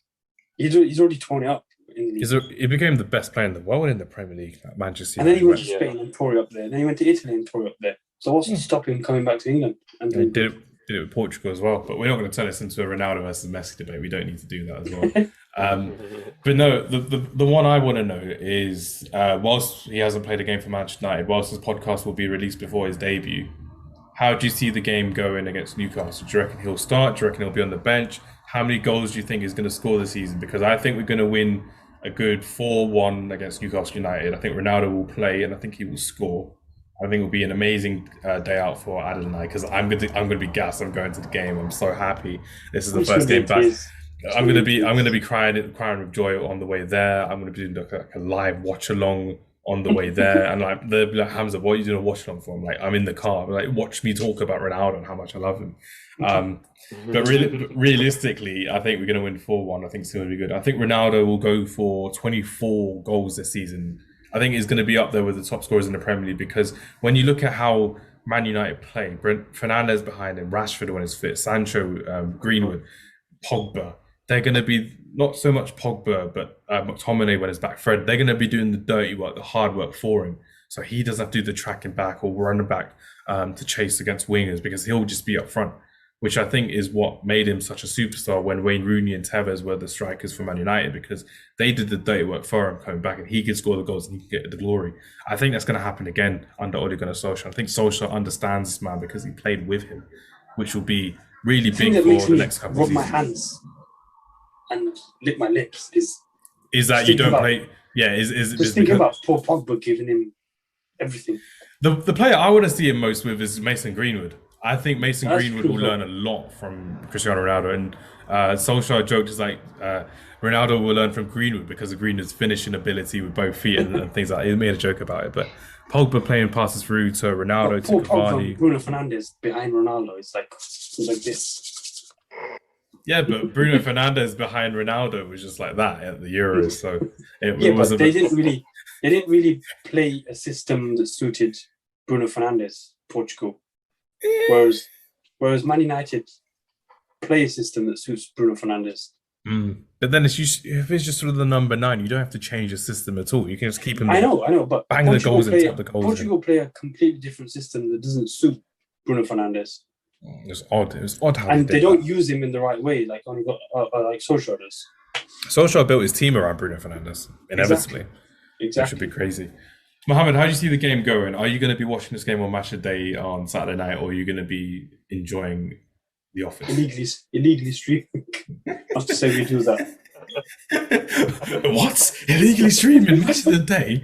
He's already torn it up in the league. He became the best player in the world in the Premier League at Manchester United. And then he went to Spain and tore it up there. And then he went to Italy and tore it up there. So what's to stop him coming back to England? And he did it with Portugal as well. But we're not going to turn this into a Ronaldo versus Messi debate. We don't need to do that as well. But no, the one I want to know is, whilst he hasn't played a game for Manchester United, whilst this podcast will be released before his debut, how do you see the game going against Newcastle? Do you reckon he'll start? Do you reckon he'll be on the bench? How many goals do you think he's going to score this season? Because I think we're going to win a good 4-1 against Newcastle United. I think Ronaldo will play, and I think he will score. I think it will be an amazing day out for Adel and I, because I'm going to be gassed. I'm going to the game. I'm so happy. This is the first game back. I'm going to be crying with joy on the way there. I'm going to be doing like a live watch along on the way there, and like they'll be like, Hamza, what are you doing a watch along for? I'm like, I'm in the car. I'm like, watch me talk about Ronaldo and how much I love him. But realistically, I think we're going to win 4-1. I think it's going to be good. I think Ronaldo will go for 24 goals this season. I think he's going to be up there with the top scorers in the Premier League, because when you look at how Man United play, Fernandes behind him, Rashford when he's fit, Sancho, Greenwood, Pogba, they're going to be not so much Pogba, but McTominay when he's back, Fred, they're going to be doing the dirty work, the hard work for him. So he doesn't have to do the tracking back or running back to chase against wingers because he'll just be up front, which I think is what made him such a superstar when Wayne Rooney and Tevez were the strikers for Man United, because they did the dirty work for him coming back and he could score the goals and he could get the glory. I think that's going to happen again under Ole Gunnar Solskjaer. I think Solskjaer understands this man because he played with him, which will be really big for the next couple of seasons. Rub my hands and lick my lips is that you don't play. Yeah, just thinking about poor Pogba giving him everything. The player I want to see him most with is Mason Greenwood. I think Mason Greenwood will learn a lot from Cristiano Ronaldo, and Solskjaer joked is like Ronaldo will learn from Greenwood because of Greenwood's finishing ability with both feet and things like that. He made a joke about it, but Pogba playing passes through to Ronaldo, to Cavani. Bruno Fernandes behind Ronaldo, it's like this. Yeah, but Bruno Fernandes behind Ronaldo was just like that at the Euros. So but they didn't really play a system that suited Bruno Fernandes, Portugal. Whereas Man United play a system that suits Bruno Fernandes. But then if it's just sort of the number 9, you don't have to change the system at all. You can just keep him. I know, but bang the goals and tap the goals. Portugal play a completely different system that doesn't suit Bruno Fernandes. It was odd how they don't use him in the right way, like Solskjaer does. Solskjaer built his team around Bruno Fernandes, inevitably. Exactly. Which should be crazy. Mohammed, how do you see the game going? Are you going to be watching this game on Match of Day on Saturday night, or are you going to be enjoying The Office? Illegally streaming. Not to say we do that. What? Illegally streaming Match of the Day?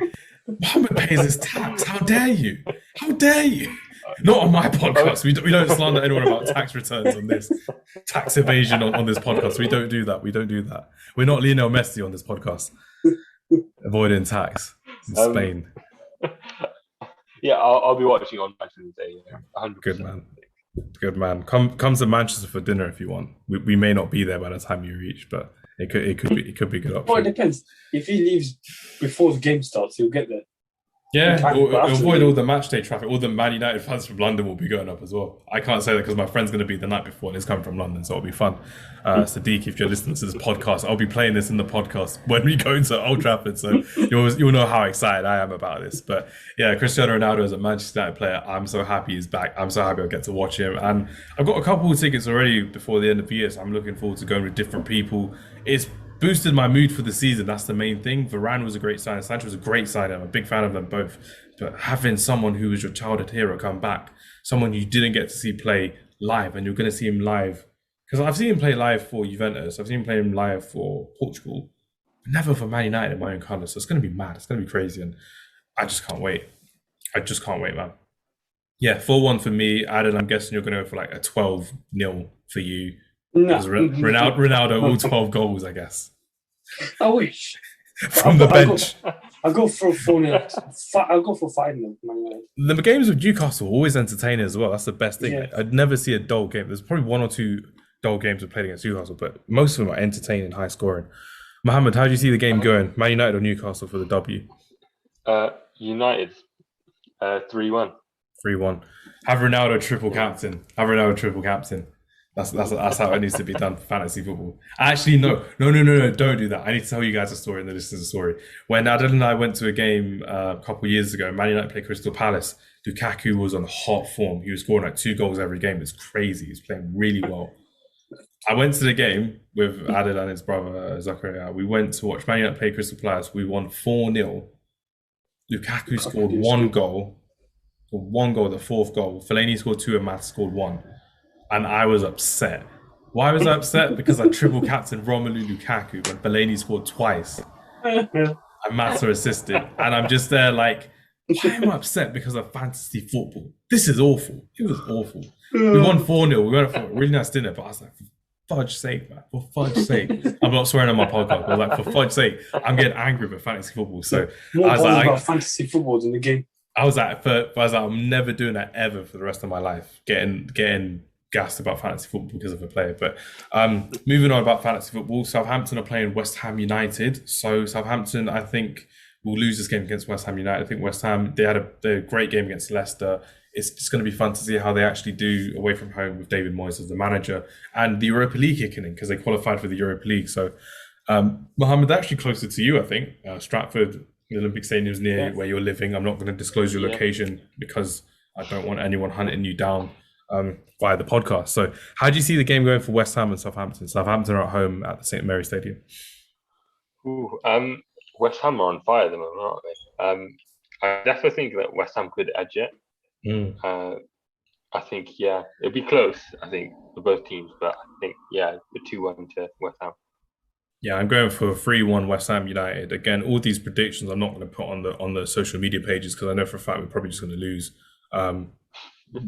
Mohammed pays his tax. How dare you? How dare you? Not on my podcast. We don't slander anyone about tax returns on this. Tax evasion on this podcast. We don't do that. We're not Lionel Messi on this podcast. Avoiding tax in Spain. Yeah, I'll be watching on Match of the Day. 100%. Good man. Come to Manchester for dinner if you want. We may not be there by the time you reach, but it could be a good option. Well, it depends. If he leaves before the game starts, he'll get there. Yeah, avoid all the match day traffic. All the Man United fans from London will be going up as well. I can't say that because my friend's going to be the night before and he's coming from London, so it'll be fun. Sadiq, if you're listening to this podcast, I'll be playing this in the podcast when we go to Old Trafford, so you'll know how excited I am about this. But yeah, Cristiano Ronaldo is a Manchester United player. I'm so happy he's back. I'm so happy I'll get to watch him. And I've got a couple of tickets already before the end of the year, so I'm looking forward to going with different people. It's boosted my mood for the season. That's the main thing. Varane was a great signing. Sancho was a great signing. I'm a big fan of them both. But having someone who was your childhood hero come back, someone you didn't get to see play live, and you're going to see him live. Because I've seen him play live for Juventus. I've seen him play him live for Portugal. But never for Man United in my own colours. So it's going to be mad. It's going to be crazy. And I just can't wait. Man. Yeah, 4-1 for me. Adam, I'm guessing you're going to go for like a 12-0 for you. No. Ronaldo, all 12 goals, I guess. I wish. From the bench. I'll go for 4-0. I'll go for 5-0. The games with Newcastle are always entertaining as well. That's the best thing. Yeah. I'd never see a dull game. There's probably 1 or 2 dull games we've played against Newcastle, but most of them are entertaining, high scoring. Mohammed, how do you see the game going? Man United or Newcastle for the W? United, 3-1. 3-1. Have Ronaldo triple captain. That's how it needs to be done for fantasy football. Actually, no, don't do that. I need to tell you guys a story and then this is a story. When Adel and I went to a game a couple of years ago, Man United played Crystal Palace, Lukaku was on hot form. He was scoring like 2 goals every game. It's crazy. He's playing really well. I went to the game with Adel and his brother, Zakaria. We went to watch Man United play Crystal Palace. We won 4-0. Lukaku scored 1 goal. The 4th goal. Fellaini scored 2 and Matt scored 1. And I was upset. Why was I upset? Because I triple captained Romelu Lukaku when Fellaini scored twice. And Mata assisted. And I'm just there like, why am I upset because of fantasy football? This is awful. It was awful. We won 4-0. We went for a really nice dinner, but I was like, for fudge's sake, man. For fudge's sake. I'm not swearing on my podcast, but like, for fudge's sake, I'm getting angry with fantasy football. So more I was like, about fantasy football than the game. I was like, I'm never doing that ever for the rest of my life. Getting gassed about fantasy football because of a player. But moving on about fantasy football, Southampton are playing West Ham United. So Southampton, I think, will lose this game against West Ham United. I think West Ham, they had a great game against Leicester. it's just going to be fun to see how they actually do away from home with David Moyes as the manager and the Europa League kicking in because they qualified for the Europa League. So, Mohammed, they're actually closer to you, I think. Stratford, the Olympic Stadium's near where you're living. I'm not going to disclose your location because I don't want anyone hunting you down via the podcast. So how do you see the game going for West Ham and Southampton? Southampton are at home at the St. Mary Stadium. West Ham are on fire at the moment, aren't they? I definitely think that West Ham could edge it. I think, it'll be close, I think, for both teams. But I think, the 2-1 to West Ham. Yeah, I'm going for a 3-1 West Ham United. Again, all these predictions I'm not going to put on the social media pages because I know for a fact we're probably just going to lose.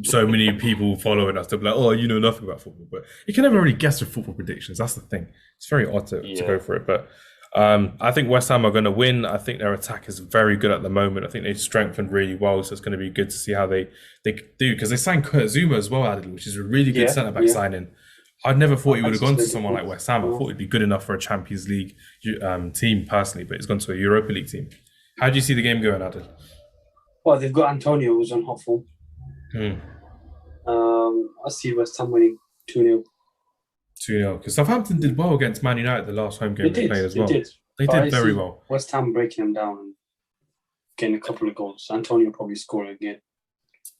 So many people following us, they'll be like, oh, you know nothing about football. But you can never really guess with football predictions. That's the thing. It's very odd to go for it. But I think West Ham are going to win. I think their attack is very good at the moment. I think they've strengthened really well. So it's going to be good to see how they do. Because they signed Kurt Zouma as well, which is a really good centre-back signing. I'd never thought he would have gone to someone like West Ham. I thought he'd be good enough for a Champions League team personally, but he's gone to a Europa League team. How do you see the game going, Adil? Well, they've got Antonio, who's on hot form. I see West Ham winning 2-0. 2-0. Because Southampton did well against Man United the last home game they played as well. They did very well. West Ham breaking them down and getting a couple of goals. Antonio probably scoring again.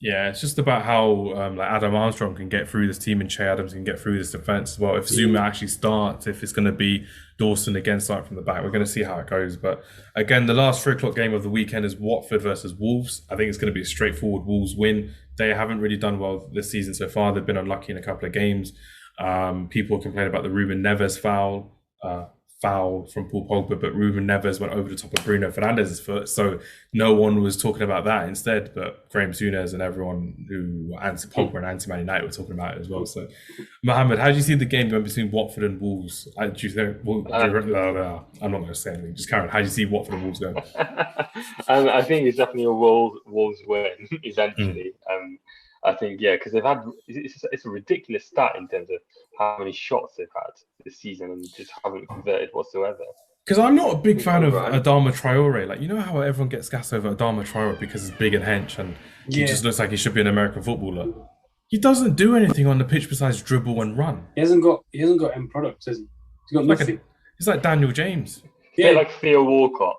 Yeah, it's just about how Adam Armstrong can get through this team and Che Adams can get through this defence as well. If Zuma actually starts, if it's going to be Dawson again starting from the back, we're going to see how it goes. But again, the last 3:00 game of the weekend is Watford versus Wolves. I think it's going to be a straightforward Wolves win. They haven't really done well this season so far. They've been unlucky in a couple of games. People complain about the Ruben Neves foul from Paul Pogba, but Ruben Neves went over the top of Bruno Fernandes's foot, so no one was talking about that instead. But Graham Souness and everyone who anti-Pogba and anti-Man United were talking about it as well. So, Mohammed, how do you see the game going between Watford and Wolves? Do you think? I'm not going to say anything. Just Karen, how do you see Watford and Wolves going? I think it's definitely a Wolves win eventually. I think, because they've had it's a ridiculous stat in terms of how many shots they've had this season and just haven't converted whatsoever. Because I'm not a big fan of Adama Traore. Like, you know how everyone gets gassed over Adama Traore because he's big and hench and he just looks like he should be an American footballer. He doesn't do anything on the pitch besides dribble and run. He hasn't got end product, has he? He's got nothing. He's like Daniel James. Yeah, like Theo Walcott.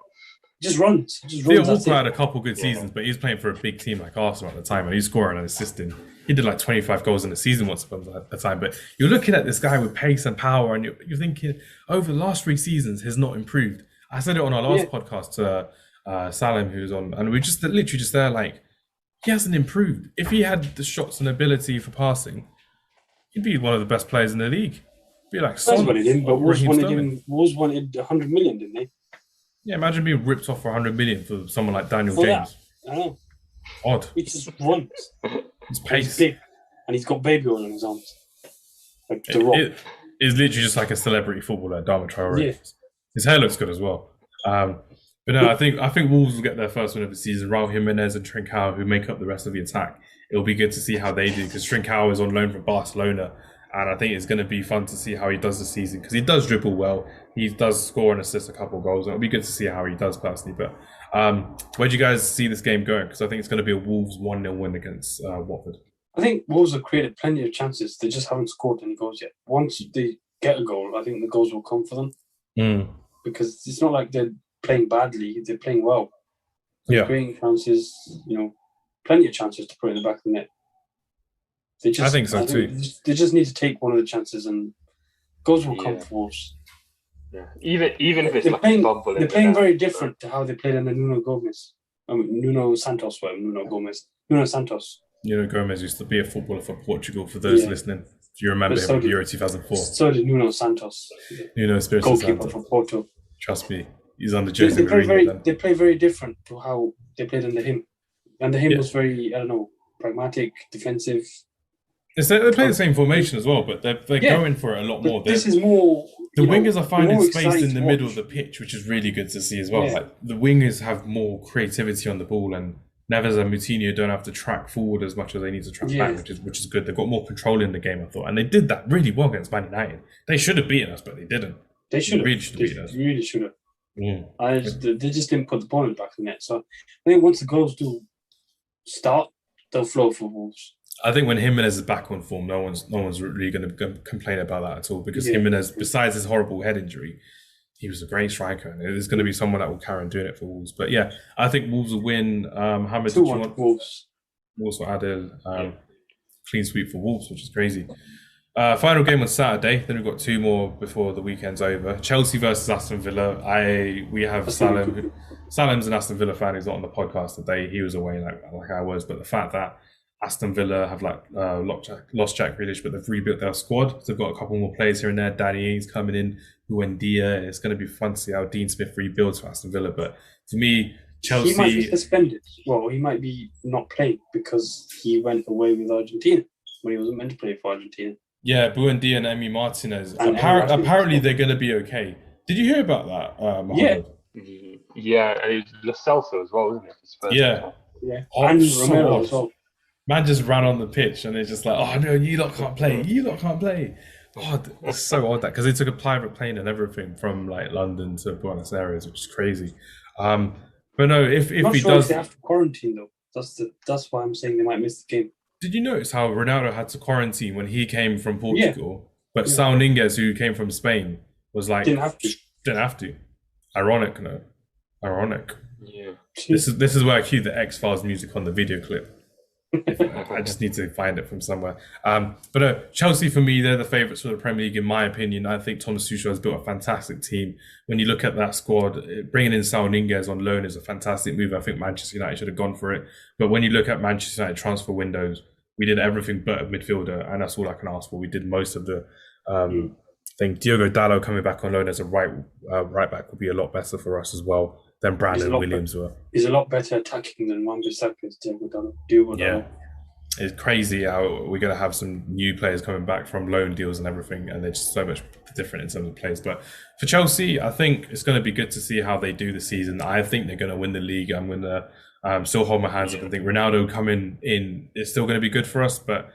Just runs. Theo Walcott had a couple good seasons, but he was playing for a big team like Arsenal at the time, and he's scoring and assisting. He did like 25 goals in a season once upon a time. But you're looking at this guy with pace and power, and you're thinking, over the last 3 seasons, he's not improved. I said it on our last podcast to Salim, who's on, and we just literally just there like, he hasn't improved. If he had the shots and ability for passing, he'd be one of the best players in the league. Be like Son. But Wolves wanted 100 million, didn't they? Yeah, imagine being ripped off for 100 million for someone like Daniel James. I know. Odd. He just runs. His pace. He's big, and he's got baby oil in his arms. Like The Rock. It is literally just like a celebrity footballer, Adama Traore. Yeah. His hair looks good as well. But no, I think Wolves will get their first win of the season. Raul Jimenez and Trincao, who make up the rest of the attack. It'll be good to see how they do because Trincao is on loan from Barcelona. And I think it's going to be fun to see how he does this season because he does dribble well. He does score and assist a couple of goals. And it'll be good to see how he does personally. But where do you guys see this game going? Because I think it's going to be a Wolves 1-0 win against Watford. I think Wolves have created plenty of chances. They just haven't scored any goals yet. Once they get a goal, I think the goals will come for them. Because it's not like they're playing badly. They're playing well. They're creating chances, plenty of chances to put in the back of the net. I think so too. They just need to take one of the chances and goals will come for Wolves. Yeah. Even if it's they're like playing, a bumble. They're playing very different to how they played under Nuno Santos. Nuno Santos. Nuno Gomez used to be a footballer for Portugal, for those listening. If you remember him in Euro 2004. So did Nuno Santos. Nuno Espirito Santo. Goalkeeper for Porto. Trust me, he's under Jose Mourinho. They play very different to how they played under him. Under him was very, pragmatic, defensive. They play the same formation as well, but they're going for it a lot more. This is more... The wingers are finding space in the middle of the pitch, which is really good to see as well. Like the wingers have more creativity on the ball, and Neves and Moutinho don't have to track forward as much as they need to track back, which is good. They've got more control in the game, I thought, and they did that really well against Man United. They should have beaten us, but they didn't. They should have. They really should have. Yeah. They just didn't put the ball in the back of the net. So I think once the goals do start, they'll flow for Wolves. I think when Jimenez is back on form, no one's really going to complain about that at all, because Jimenez, besides his horrible head injury, he was a great striker, and there's going to be someone that will carry on doing it for Wolves. But yeah, I think Wolves will win. Hamz, did you want Wolves? Wolves for Adil. Clean sweep for Wolves, which is crazy. Final game on Saturday. Then we've got 2 more before the weekend's over. Chelsea versus Aston Villa. We have Salim. Salim's an Aston Villa fan who's not on the podcast today. He was away like I was, but the fact that Aston Villa have lost Jack Grealish, but they've rebuilt their squad. So they've got a couple more players here and there. Danny Ings coming in, Buendia. It's going to be fun to see how Dean Smith rebuilds for Aston Villa. But to me, Chelsea... He might be suspended. Well, he might be not playing because he went away with Argentina when he wasn't meant to play for Argentina. Yeah, Buendia and Emi Martinez. Apparently they're going to be okay. Did you hear about that, Mohammed? Yeah, and it was Lo Celso as well, wasn't it? Yeah. Oh, and Romero as well. Man just ran on the pitch and it's just like, oh no, you lot can't play. You lot can't play. God, it's so odd that, because they took a private plane and everything from like London to Buenos Aires, which is crazy. But no, if he does, they have to quarantine though. That's why I'm saying they might miss the game. Did you notice how Ronaldo had to quarantine when he came from Portugal, but Saul Niguez, who came from Spain, was like didn't have to. Ironic, no? Ironic. Yeah. This is where I cue the X-Files music on the video clip. I just need to find it from somewhere. But Chelsea, for me, they're the favourites for the Premier League, in my opinion. I think Thomas Tuchel has built a fantastic team. When you look at that squad, bringing in Saul Niguez on loan is a fantastic move. I think Manchester United should have gone for it. But when you look at Manchester United transfer windows, we did everything but a midfielder, and that's all I can ask for. We did most of the thing. Diogo Dalot coming back on loan as a right back would be a lot better for us as well than Brandon Williams were. He's a lot better attacking than Wan-Bissaka's Diogo Dalot. Yeah. It's crazy how we're going to have some new players coming back from loan deals and everything, and they're just so much different in terms of players. But for Chelsea, I think it's going to be good to see how they do the season. I think they're going to win the league. I'm going to still hold my hands up and think Ronaldo coming in is still going to be good for us, but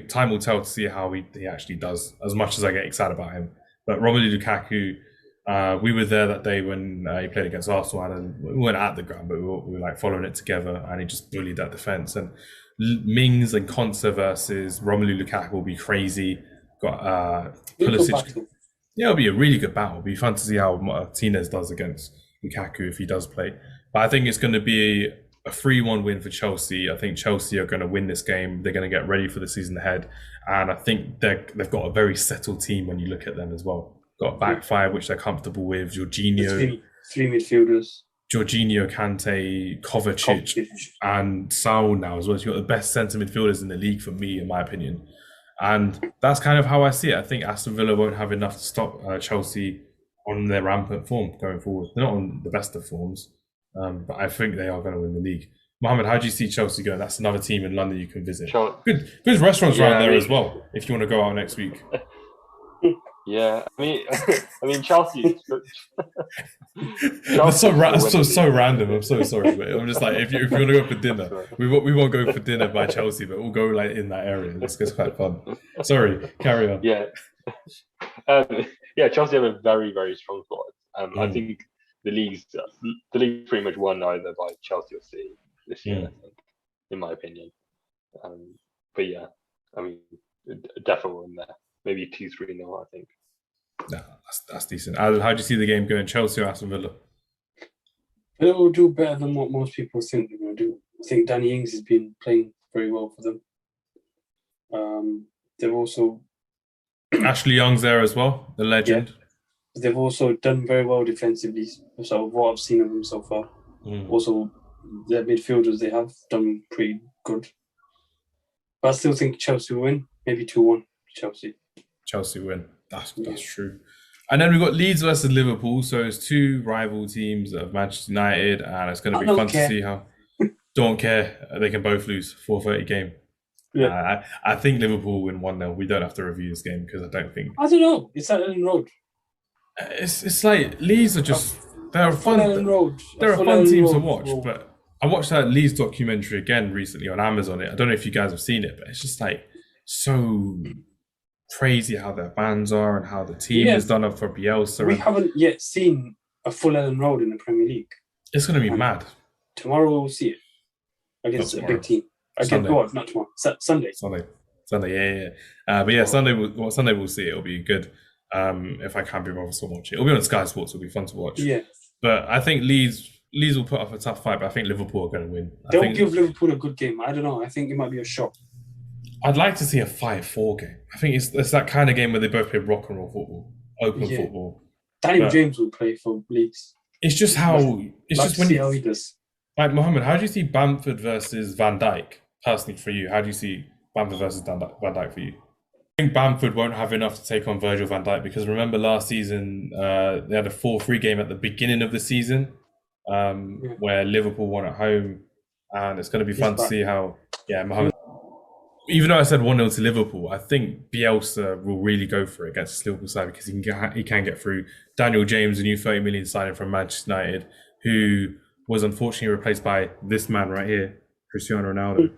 time will tell to see how he actually does, as much as I get excited about him. But Romelu Lukaku, we were there that day when he played against Arsenal, and we weren't at the ground, but we were like following it together, and he just bullied that defence. And Mings and Konsa versus Romelu Lukaku will be crazy. Got Pulisic. Yeah, it'll be a really good battle. It'll be fun to see how Martinez does against Lukaku if he does play. But I think it's going to be a 3-1 win for Chelsea. I think Chelsea are going to win this game. They're going to get ready for the season ahead. And I think they've got a very settled team when you look at them as well. Got a back five, which they're comfortable with. Jorginho. Three midfielders. Jorginho, Kante, Kovacic, and Saul now as well. So you've got the best centre midfielders in the league for me, in my opinion. And that's kind of how I see it. I think Aston Villa won't have enough to stop Chelsea on their rampant form going forward. They're not on the best of forms, but I think they are going to win the league. Mohammed, how do you see Chelsea going? That's another team in London you can visit. Good restaurants around there as well, if you want to go out next week. Yeah, I mean Chelsea. That's so random. I'm so sorry, but I'm just like, if you want to go for dinner, we won't go for dinner by Chelsea, but we'll go like in that area. It's quite fun. Sorry, carry on. Yeah, Chelsea have a very, very strong squad. I think the league pretty much won either by Chelsea or City this year, I think, in my opinion. But yeah, I mean, definitely in there. Maybe 2-3-0, I think. No, that's decent. How do you see the game going? Chelsea or Aston Villa? They will do better than what most people think they're going to do. I think Danny Ings has been playing very well for them. They've also... Ashley Young's there as well, the legend. Yeah. They've also done very well defensively, so what I've seen of them so far. Also, their midfielders, they have done pretty good. But I still think Chelsea will win. Maybe 2-1 Chelsea. Chelsea win. That's true. And then we've got Leeds versus Liverpool. So it's 2 rival teams of Manchester United, and it's going to be fun to see how. Don't care. They can both lose. 4:30 game. Yeah. I think Liverpool win 1-0. We don't have to review this game because I don't know. It's at Ellen Road. It's like Leeds are just they're a fun team to watch. But I watched that Leeds documentary again recently on Amazon. I don't know if you guys have seen it, but it's just like so crazy how their fans are and how the team is done up for Bielsa. We haven't yet seen a full Ellen Road in the Premier League. It's going to be mad. Tomorrow we'll see it against a big team. Again, what? Not tomorrow. Sunday. Sunday. Yeah. But yeah, Sunday we'll see. It'll be good. If I can be bothered to watch it, it'll be on Sky Sports. It'll be fun to watch. Yeah. But I think Leeds will put up a tough fight. But I think Liverpool are going to win. They'll give Liverpool a good game. I don't know. I think it might be a shock. I'd like to see a 5-4 game. I think it's that kind of game where they both play rock and roll football, open football. Daniel James will play for Leeds. It's just how how he does. Like Mohammed, how do you see Bamford versus Van Dijk? Personally, for you, how do you see Bamford versus Van Dijk for you? I think Bamford won't have enough to take on Virgil van Dijk because remember last season they had a 4-3 game at the beginning of the season where Liverpool won at home, and it's going to be fun to see how Mohammed. Even though I said 1-0 to Liverpool, I think Bielsa will really go for it against this Liverpool side because he can get through. Daniel James, a new 30 million signing from Manchester United, who was unfortunately replaced by this man right here, Cristiano Ronaldo,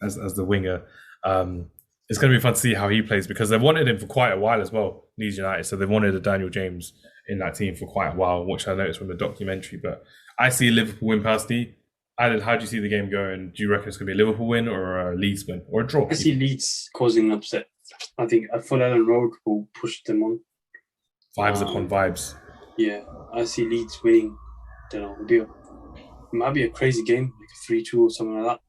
as the winger. It's going to be fun to see how he plays because they've wanted him for quite a while as well, Leeds United. So they've wanted a Daniel James in that team for quite a while, which I noticed from the documentary. But I see Liverpool win personally. Adil, how do you see the game going? Do you reckon it's going to be a Liverpool win or a Leeds win or a draw? I see Leeds causing an upset. I think a full Ellen Road will push them on. Vibes upon vibes. Yeah, I see Leeds winning. Don't know. It might be a crazy game, like a 3-2 or something like that.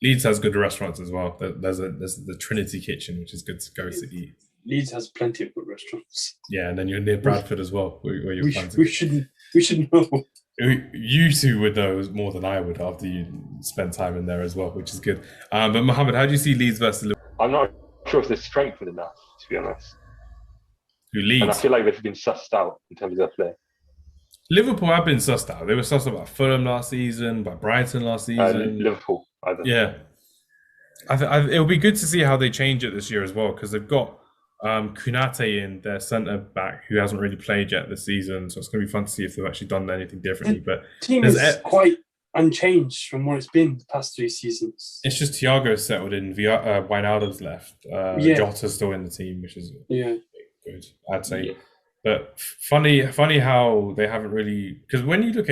Leeds has good restaurants as well. There's the Trinity Kitchen, which is good to go to eat. Leeds has plenty of good restaurants. Yeah, and then you're near Bradford as well, where you're we should know. You two would know more than I would after you spend time in there as well, which is good. But Mohammed, how do you see Leeds versus Liverpool? I'm not sure if they're strengthened enough, to be honest. Who Leeds? And I feel like they've been sussed out in terms of their play. Liverpool have been sussed out. They were sussed out by Fulham last season, by Brighton last season. Liverpool, either. Yeah. It'll be good to see how they change it this year as well, because they've got Kunate in, their centre back, who hasn't really played yet this season. So it's going to be fun to see if they've actually done anything differently. But the team is quite unchanged from what it's been the past 3 seasons. It's just Thiago's settled in. Wijnaldum's left. Jota's still in the team, which is good, I'd say. Yeah. But funny how they haven't really, because when you look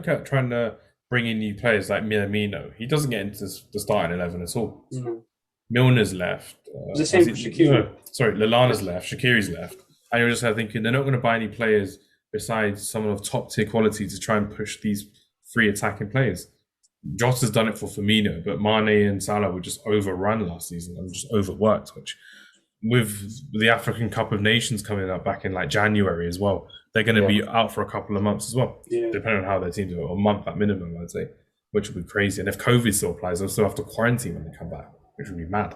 at trying to bring in new players like Minamino, he doesn't get into the starting 11 at all. No. Milner's left. The same for Shaqiri. Lallana's left. Shaqiri's left. And you're just thinking they're not going to buy any players besides someone of top tier quality to try and push these 3 attacking players. Jota's done it for Firmino, but Mane and Salah were just overrun last season and just overworked, which with the African Cup of Nations coming up back in like January as well, they're going to be out for a couple of months as well, depending on how their teams do it, a month at minimum, I'd say, which would be crazy. And if COVID still applies, they'll still have to quarantine when they come back, which would be mad.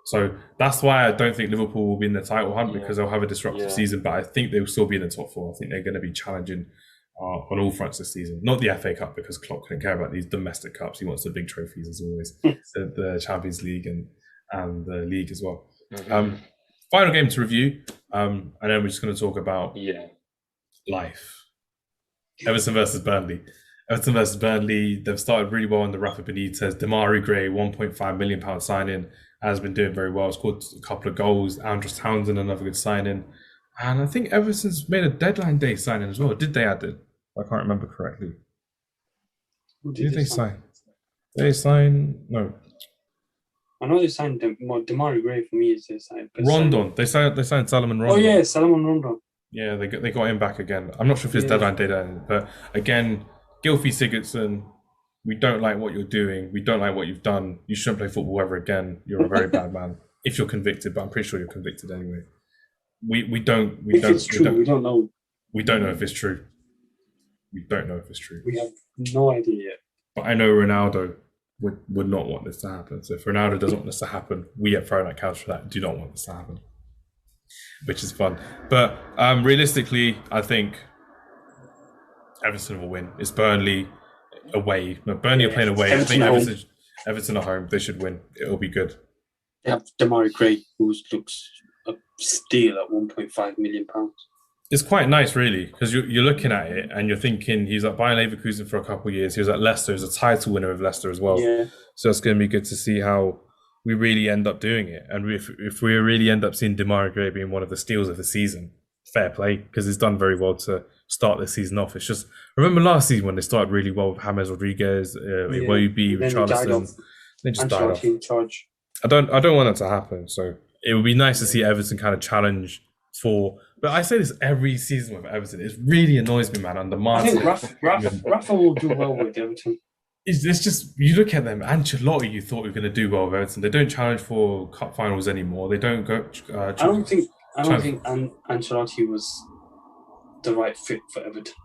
So that's why I don't think Liverpool will be in the title hunt, because they'll have a disruptive season, but I think they'll still be in the top 4. I think they're going to be challenging on all fronts this season. Not the FA Cup, because Klopp couldn't care about these domestic cups. He wants the big trophies as always, the Champions League and the league as well. Final game to review, and then we're just going to talk about life. Everton versus Burnley. They've started really well under Rafa Benitez. Demarai Gray, £1.5 million signing, has been doing very well. Scored a couple of goals. Andros Townsend, another good signing. And I think Everton's made a deadline day signing as well. Did they add it? I can't remember correctly. Who did they sign? They signed... No. I know they signed Demarai Gray for me is they signed. Rondon. They signed Salomon Rondon. Oh yeah, Salomon Rondon. Yeah, they got him back again. I'm not sure if it's deadline day then, but again, Gylfi Sigurdsson, we don't like what you're doing. We don't like what you've done. You shouldn't play football ever again. You're a very bad man if you're convicted, but I'm pretty sure you're convicted anyway. We don't know. We don't know if it's true. We don't know if it's true. We have no idea yet. But I know Ronaldo would not want this to happen. So if Ronaldo doesn't want this to happen, we at Throwing That Couch for that do not want this to happen, which is fun. But realistically, I think Everton will win. It's Burnley away. No, Burnley are playing away. I think Everton at home. They should win. It'll be good. They have Demarai Gray, who looks a steal at £1.5 million. It's quite nice, really, because you're looking at it and you're thinking he's at Bayern Leverkusen for a couple of years. He was at Leicester. He's a title winner with Leicester as well. Yeah. So it's going to be good to see how we really end up doing it. And if we really end up seeing Demarai Gray being one of the steals of the season, fair play, because he's done very well to start the season off. It's just, remember last season when they started really well with Hamz Rodriguez, Iwobi, with Charleston. They just died off. Ancelotti in charge. I don't want that to happen. So it would be nice to see Everton kind of challenge for. But I say this every season with Everton. It really annoys me, man. Under Martin, I think Rafa will do well with Everton. It's just, you look at them. Ancelotti, you thought we were going to do well with Everton. They don't challenge for cup finals anymore. They don't go. I don't think Ancelotti was the right fit for Everton.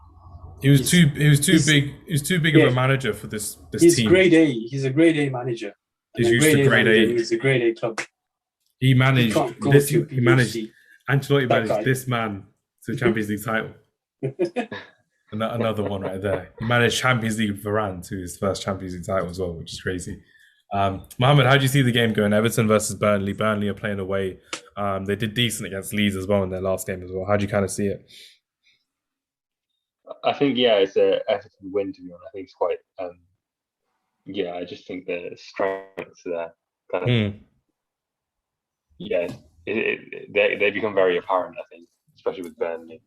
He was too big. He was too big of a manager for this he's team. Grade A. He's a Grade A manager. He's used to Grade A. He's a Grade A club. He managed this. He managed. Ancelotti managed guy. this man to the Champions League title. Another one right there. He managed Champions League Varane to his first Champions League title as well, which is crazy. Mohammed, how do you see the game going? Everton versus Burnley. Burnley are playing away. They did decent against Leeds as well in their last game as well. How do you kind of see it? I think, it's a Everton win, to be honest. I think it's quite, I just think the strengths there. They become very apparent, I think, especially with Burnley.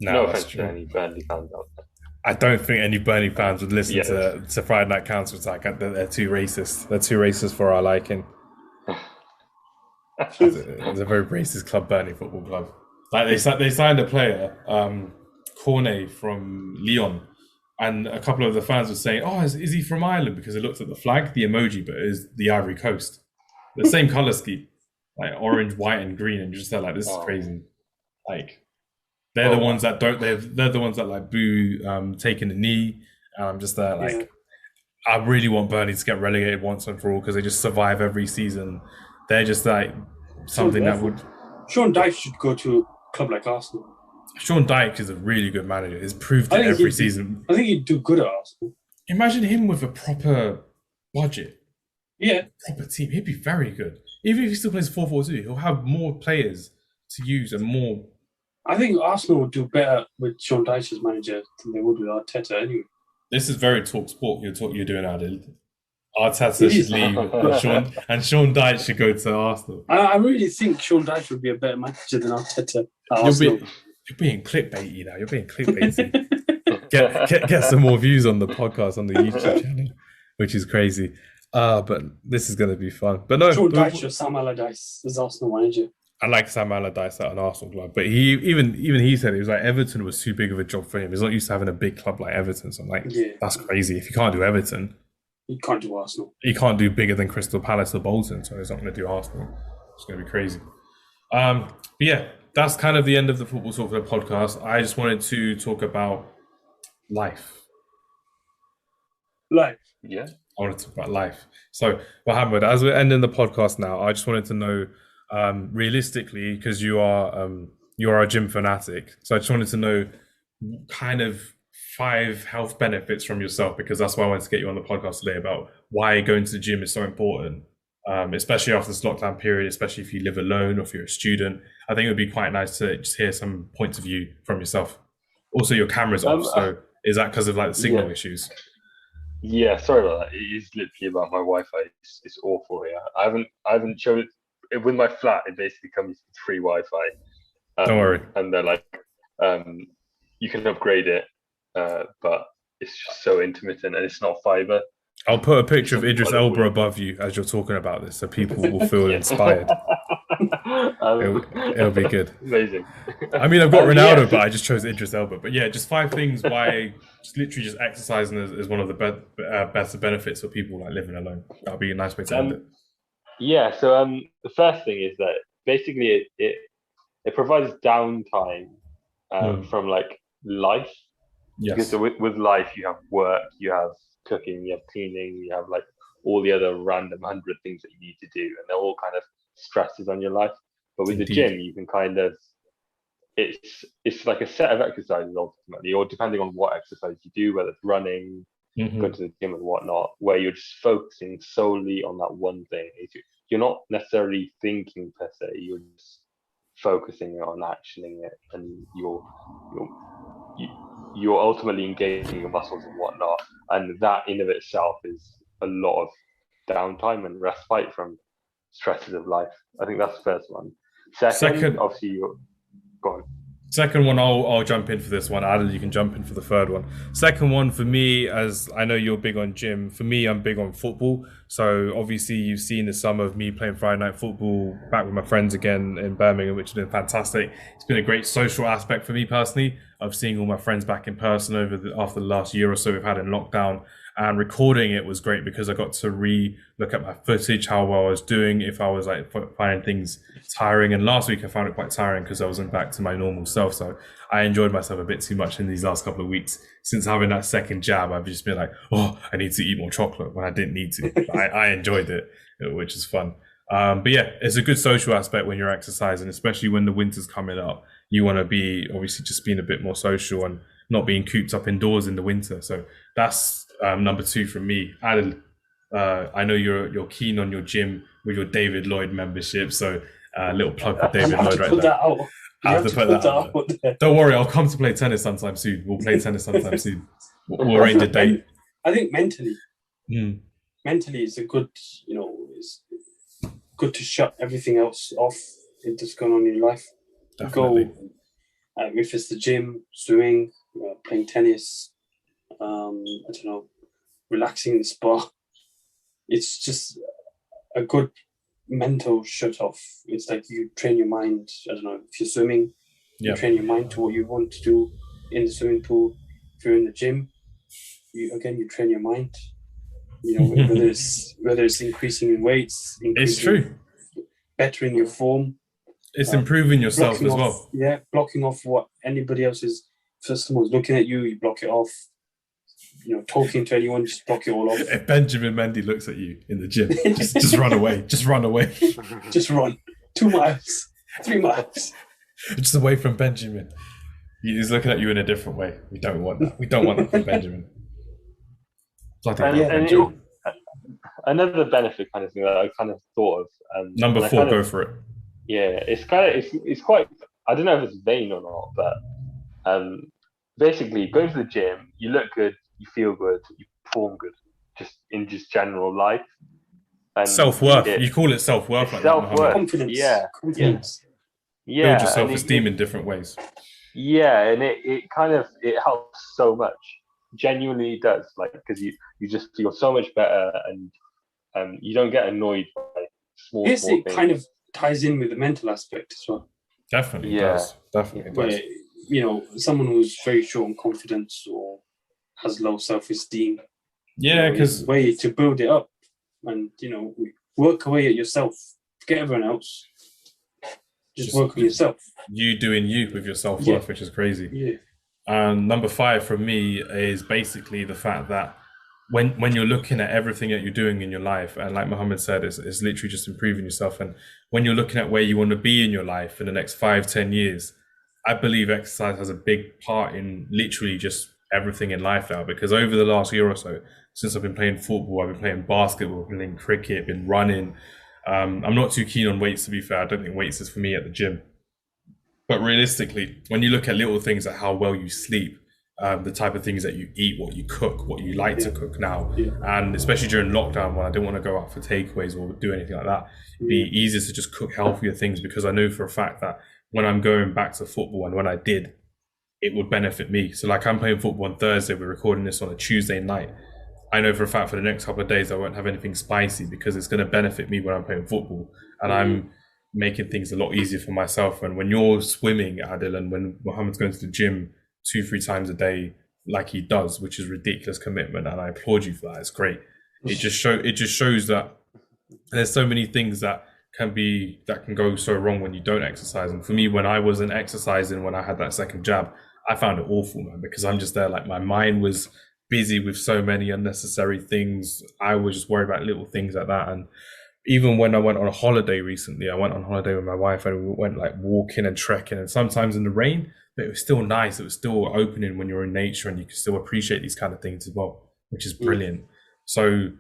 No offense to any Burnley fans out there. I don't think any Burnley fans would listen to Friday Night Council Attack. They're too racist. They're too racist for our liking. It's a very racist club, Burnley Football Club. Like they signed a player, Cornet from Lyon, and a couple of the fans were saying, "Oh, is he from Ireland?" Because they looked at the flag, the emoji, but it is the Ivory Coast, the same color scheme, like orange, white, and green, and just like, this is crazy. Like, they're the ones that don't. They're the ones that like boo taking the knee. I'm just there like, I really want Burnley to get relegated once and for all because they just survive every season. They're just like something that would. Sean Dyche should go to a club like Arsenal. Sean Dyche is a really good manager. He's proved it every season. I think he'd do good at Arsenal. Imagine him with a proper budget. Yeah. Proper team. He'd be very good. Even if he still plays 4-4-2, he'll have more players to use and more. I think Arsenal would do better with Sean Dyche as manager than they would with Arteta anyway. This is very talk sport you're doing, Adil. Arteta should leave and Sean Dyche should go to Arsenal. I really think Sean Dyche would be a better manager than Arteta at Arsenal. You're being clickbaity now. You're being clickbaity. get some more views on the podcast on the YouTube channel, which is crazy. But this is going to be fun. But no, Sean Dyche or Sam Allardyce as Arsenal manager. I like Sam Allardyce at an Arsenal club, but he said it was like Everton was too big of a job for him. He's not used to having a big club like Everton. So I'm like, that's crazy. If you can't do Everton, you can't do Arsenal. You can't do bigger than Crystal Palace or Bolton, so he's not going to do Arsenal. It's going to be crazy. But yeah, that's kind of the end of the Football Talk for the podcast. I just wanted to talk about life. Life? Yeah. I want to talk about life. So, Mohammed, as we're ending the podcast now, I just wanted to know, realistically, because you are a gym fanatic, so I just wanted to know kind of 5 health benefits from yourself, because that's why I wanted to get you on the podcast today about why going to the gym is so important, especially after this lockdown period, especially if you live alone or if you're a student. I think it would be quite nice to just hear some points of view from yourself. Also, your camera's off, so is that because of like the signal issues? Yeah, sorry about that. It is literally about my Wi-Fi. It's awful here. I haven't shown it with my flat. It basically comes with free Wi-Fi. Don't worry. And they're like, you can upgrade it, but it's just so intermittent and it's not fiber. I'll put a picture of Idris Elba above you as you're talking about this, so people will feel inspired. It'll be good. Amazing. I mean, I've got Ronaldo, but I just chose Idris Elba. But yeah, just 5 things why just exercising is one of the better benefits for people like living alone. That'll be a nice way to end it. Yeah. So the first thing is that basically it provides downtime from like life. Yes. Because with life you have work, you have cooking, you have cleaning, you have like all the other random 100 things that you need to do, and they're all kind of stresses on your life. But with the gym, you can kind of it's like a set of exercises ultimately, or depending on what exercise you do, whether it's running, going to the gym and whatnot, where you're just focusing solely on that one thing. You're not necessarily thinking per se, you're just focusing on actioning it, and you're ultimately engaging your muscles and whatnot, and that in of itself is a lot of downtime and respite from stresses of life. I think that's the first one. Second obviously, go on. Second one, I'll jump in for this one. Adil, you can jump in for the third one. Second one for me, as I know you're big on gym. For me, I'm big on football. So obviously you've seen the summer of me playing Friday night football back with my friends again in Birmingham, which has been fantastic. It's been a great social aspect for me personally of seeing all my friends back in person after the last year or so we've had in lockdown. And recording it was great because I got to look at my footage, how well I was doing, if I was like finding things tiring. And last week I found it quite tiring because I wasn't back to my normal self. So I enjoyed myself a bit too much in these last couple of weeks. Since having that second jab, I've just been like, oh, I need to eat more chocolate when I didn't need to. I enjoyed it, which is fun. But yeah, it's a good social aspect when you're exercising, especially when the winter's coming up. You want to be obviously just being a bit more social and not being cooped up indoors in the winter. So that's number 2 from me. Adil, I know you're keen on your gym with your David Lloyd membership, so a little plug for David Lloyd right there. I have to put that out. Don't worry, I'll come to play tennis sometime soon. We'll play tennis sometime soon. We'll arrange a date. I think mentally it's a good, it's good to shut everything else off that's going on in your life. Definitely. Go, if it's the gym, swimming, playing tennis, I don't know, relaxing in the spa. It's just a good mental shut off. It's like you train your mind. I don't know, if you're swimming, you train your mind to what you want to do in the swimming pool. If you're in the gym, you train your mind. Whether it's increasing in weights, it's true, bettering your form. It's improving yourself as well. Yeah, blocking off what anybody else is. If someone's looking at you, you block it off. Talking to anyone, just block it all off. If Benjamin Mendy looks at you in the gym, just run away. Just run away. Just run. 2 miles, 3 miles. Just away from Benjamin. He's looking at you in a different way. We don't want that. We don't want that from Benjamin. Another benefit kind of thing that I kind of thought of. Number 4, go for it. Yeah, it's quite. I don't know if it's vain or not, but basically, go to the gym. You look good. You feel good. You perform good. Just in general life. And self-worth. You call it self-worth. Like self-worth. Confidence. Yeah. Confidence. Yeah. Build your self-esteem in different ways. Yeah, and it helps so much. Genuinely does, because you just feel so much better, and you don't get annoyed by small It things. kind of ties in with the mental aspect as well. Definitely does. Where, someone who's very short on confidence or has low self-esteem. Yeah, because way to build it up, and work away at yourself. Forget everyone else. Just work on yourself. You doing you with your self-worth, which is crazy. Yeah. And number 5 for me is basically the fact that when you're looking at everything that you're doing in your life, and like Mohammed said, it's literally just improving yourself. And when you're looking at where you want to be in your life in the next 5-10 years, I believe exercise has a big part in literally just everything in life now. Because over the last year or so, since I've been playing football, I've been playing basketball, playing cricket, been running. I'm not too keen on weights, to be fair. I don't think weights is for me at the gym. But realistically, when you look at little things like how well you sleep, the type of things that you eat, what you cook, what you like to cook now, and especially during lockdown when I didn't want to go out for takeaways or do anything like that, it'd be easier to just cook healthier things, because I know for a fact that when I'm going back to football, and when I did, it would benefit me. So like, I'm playing football on Thursday, we're recording this on a Tuesday night. I know for a fact for the next couple of days I won't have anything spicy, because it's going to benefit me when I'm playing football, and I'm making things a lot easier for myself. And when you're swimming, Adil, and when Mohammed's going to the gym 2-3 times a day like he does, which is ridiculous commitment, and I applaud you for that. It's great. It just shows that there's so many things that can go so wrong when you don't exercise. And for me, when I wasn't exercising, when I had that second jab, I found it awful, man, because I'm just there, like, my mind was busy with so many unnecessary things. I was just worried about little things like that. And even when I went on a holiday recently, I went on holiday with my wife, and we went like walking and trekking, and sometimes in the rain, but it was still nice. It was still opening when you're in nature, and you can still appreciate these kind of things as well, which is brilliant. So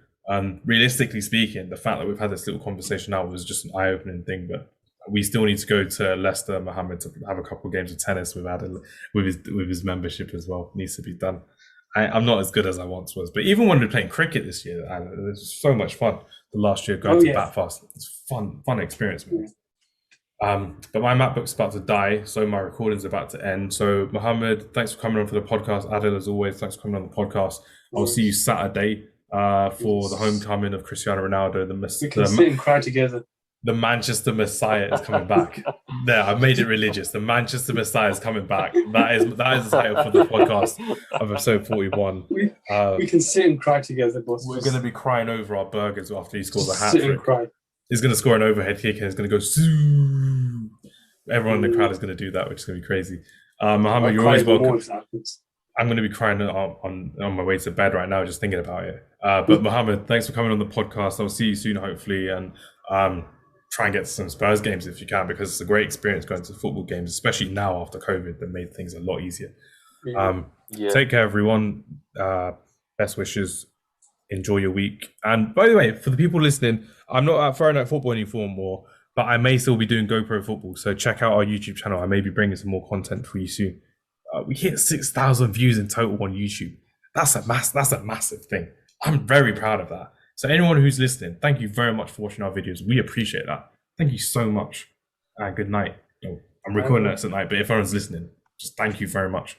realistically speaking, the fact that we've had this little conversation now was just an eye-opening thing, but we still need to go to Leicester, Mohammed, to have a couple of games of tennis with Adil, with his membership as well. It needs to be done. I'm not as good as I once was, but even when we were playing cricket this year, it was so much fun. The last year going to Batfast, it's fun experience, man. But my MacBook's about to die, so my recording's about to end. So Mohammed, thanks for coming on for the podcast. Adil, as always, thanks for coming on the podcast. I'll see you Saturday. for the homecoming of Cristiano Ronaldo. We can sit and cry together. The Manchester Messiah is coming back. There, I made it religious. The Manchester Messiah is coming back. That is the title for the podcast of episode 41. We can sit and cry together, boss. We're going to be crying over our burgers after he scores a hat sit trick. and cry. He's going to score an overhead kick and it's going to go. Zoo. Everyone in the crowd is going to do that, which is going to be crazy. Mohammed, you're always welcome. I'm going to be crying on my way to bed right now, just thinking about it. But Mohammed, thanks for coming on the podcast. I'll see you soon, hopefully, and try and get some Spurs games if you can, because it's a great experience going to football games, especially now after COVID. That made things a lot easier. Take care, everyone. Best wishes. Enjoy your week. And by the way, for the people listening, I'm not at Friday Night Football anymore, but I may still be doing GoPro Football. So check out our YouTube channel. I may be bringing some more content for you soon. We hit 6,000 views in total on YouTube. That's a massive thing. I'm very proud of that. So anyone who's listening, thank you very much for watching our videos. We appreciate that. Thank you so much. And good night. I'm recording this at night, but if anyone's listening, just thank you very much.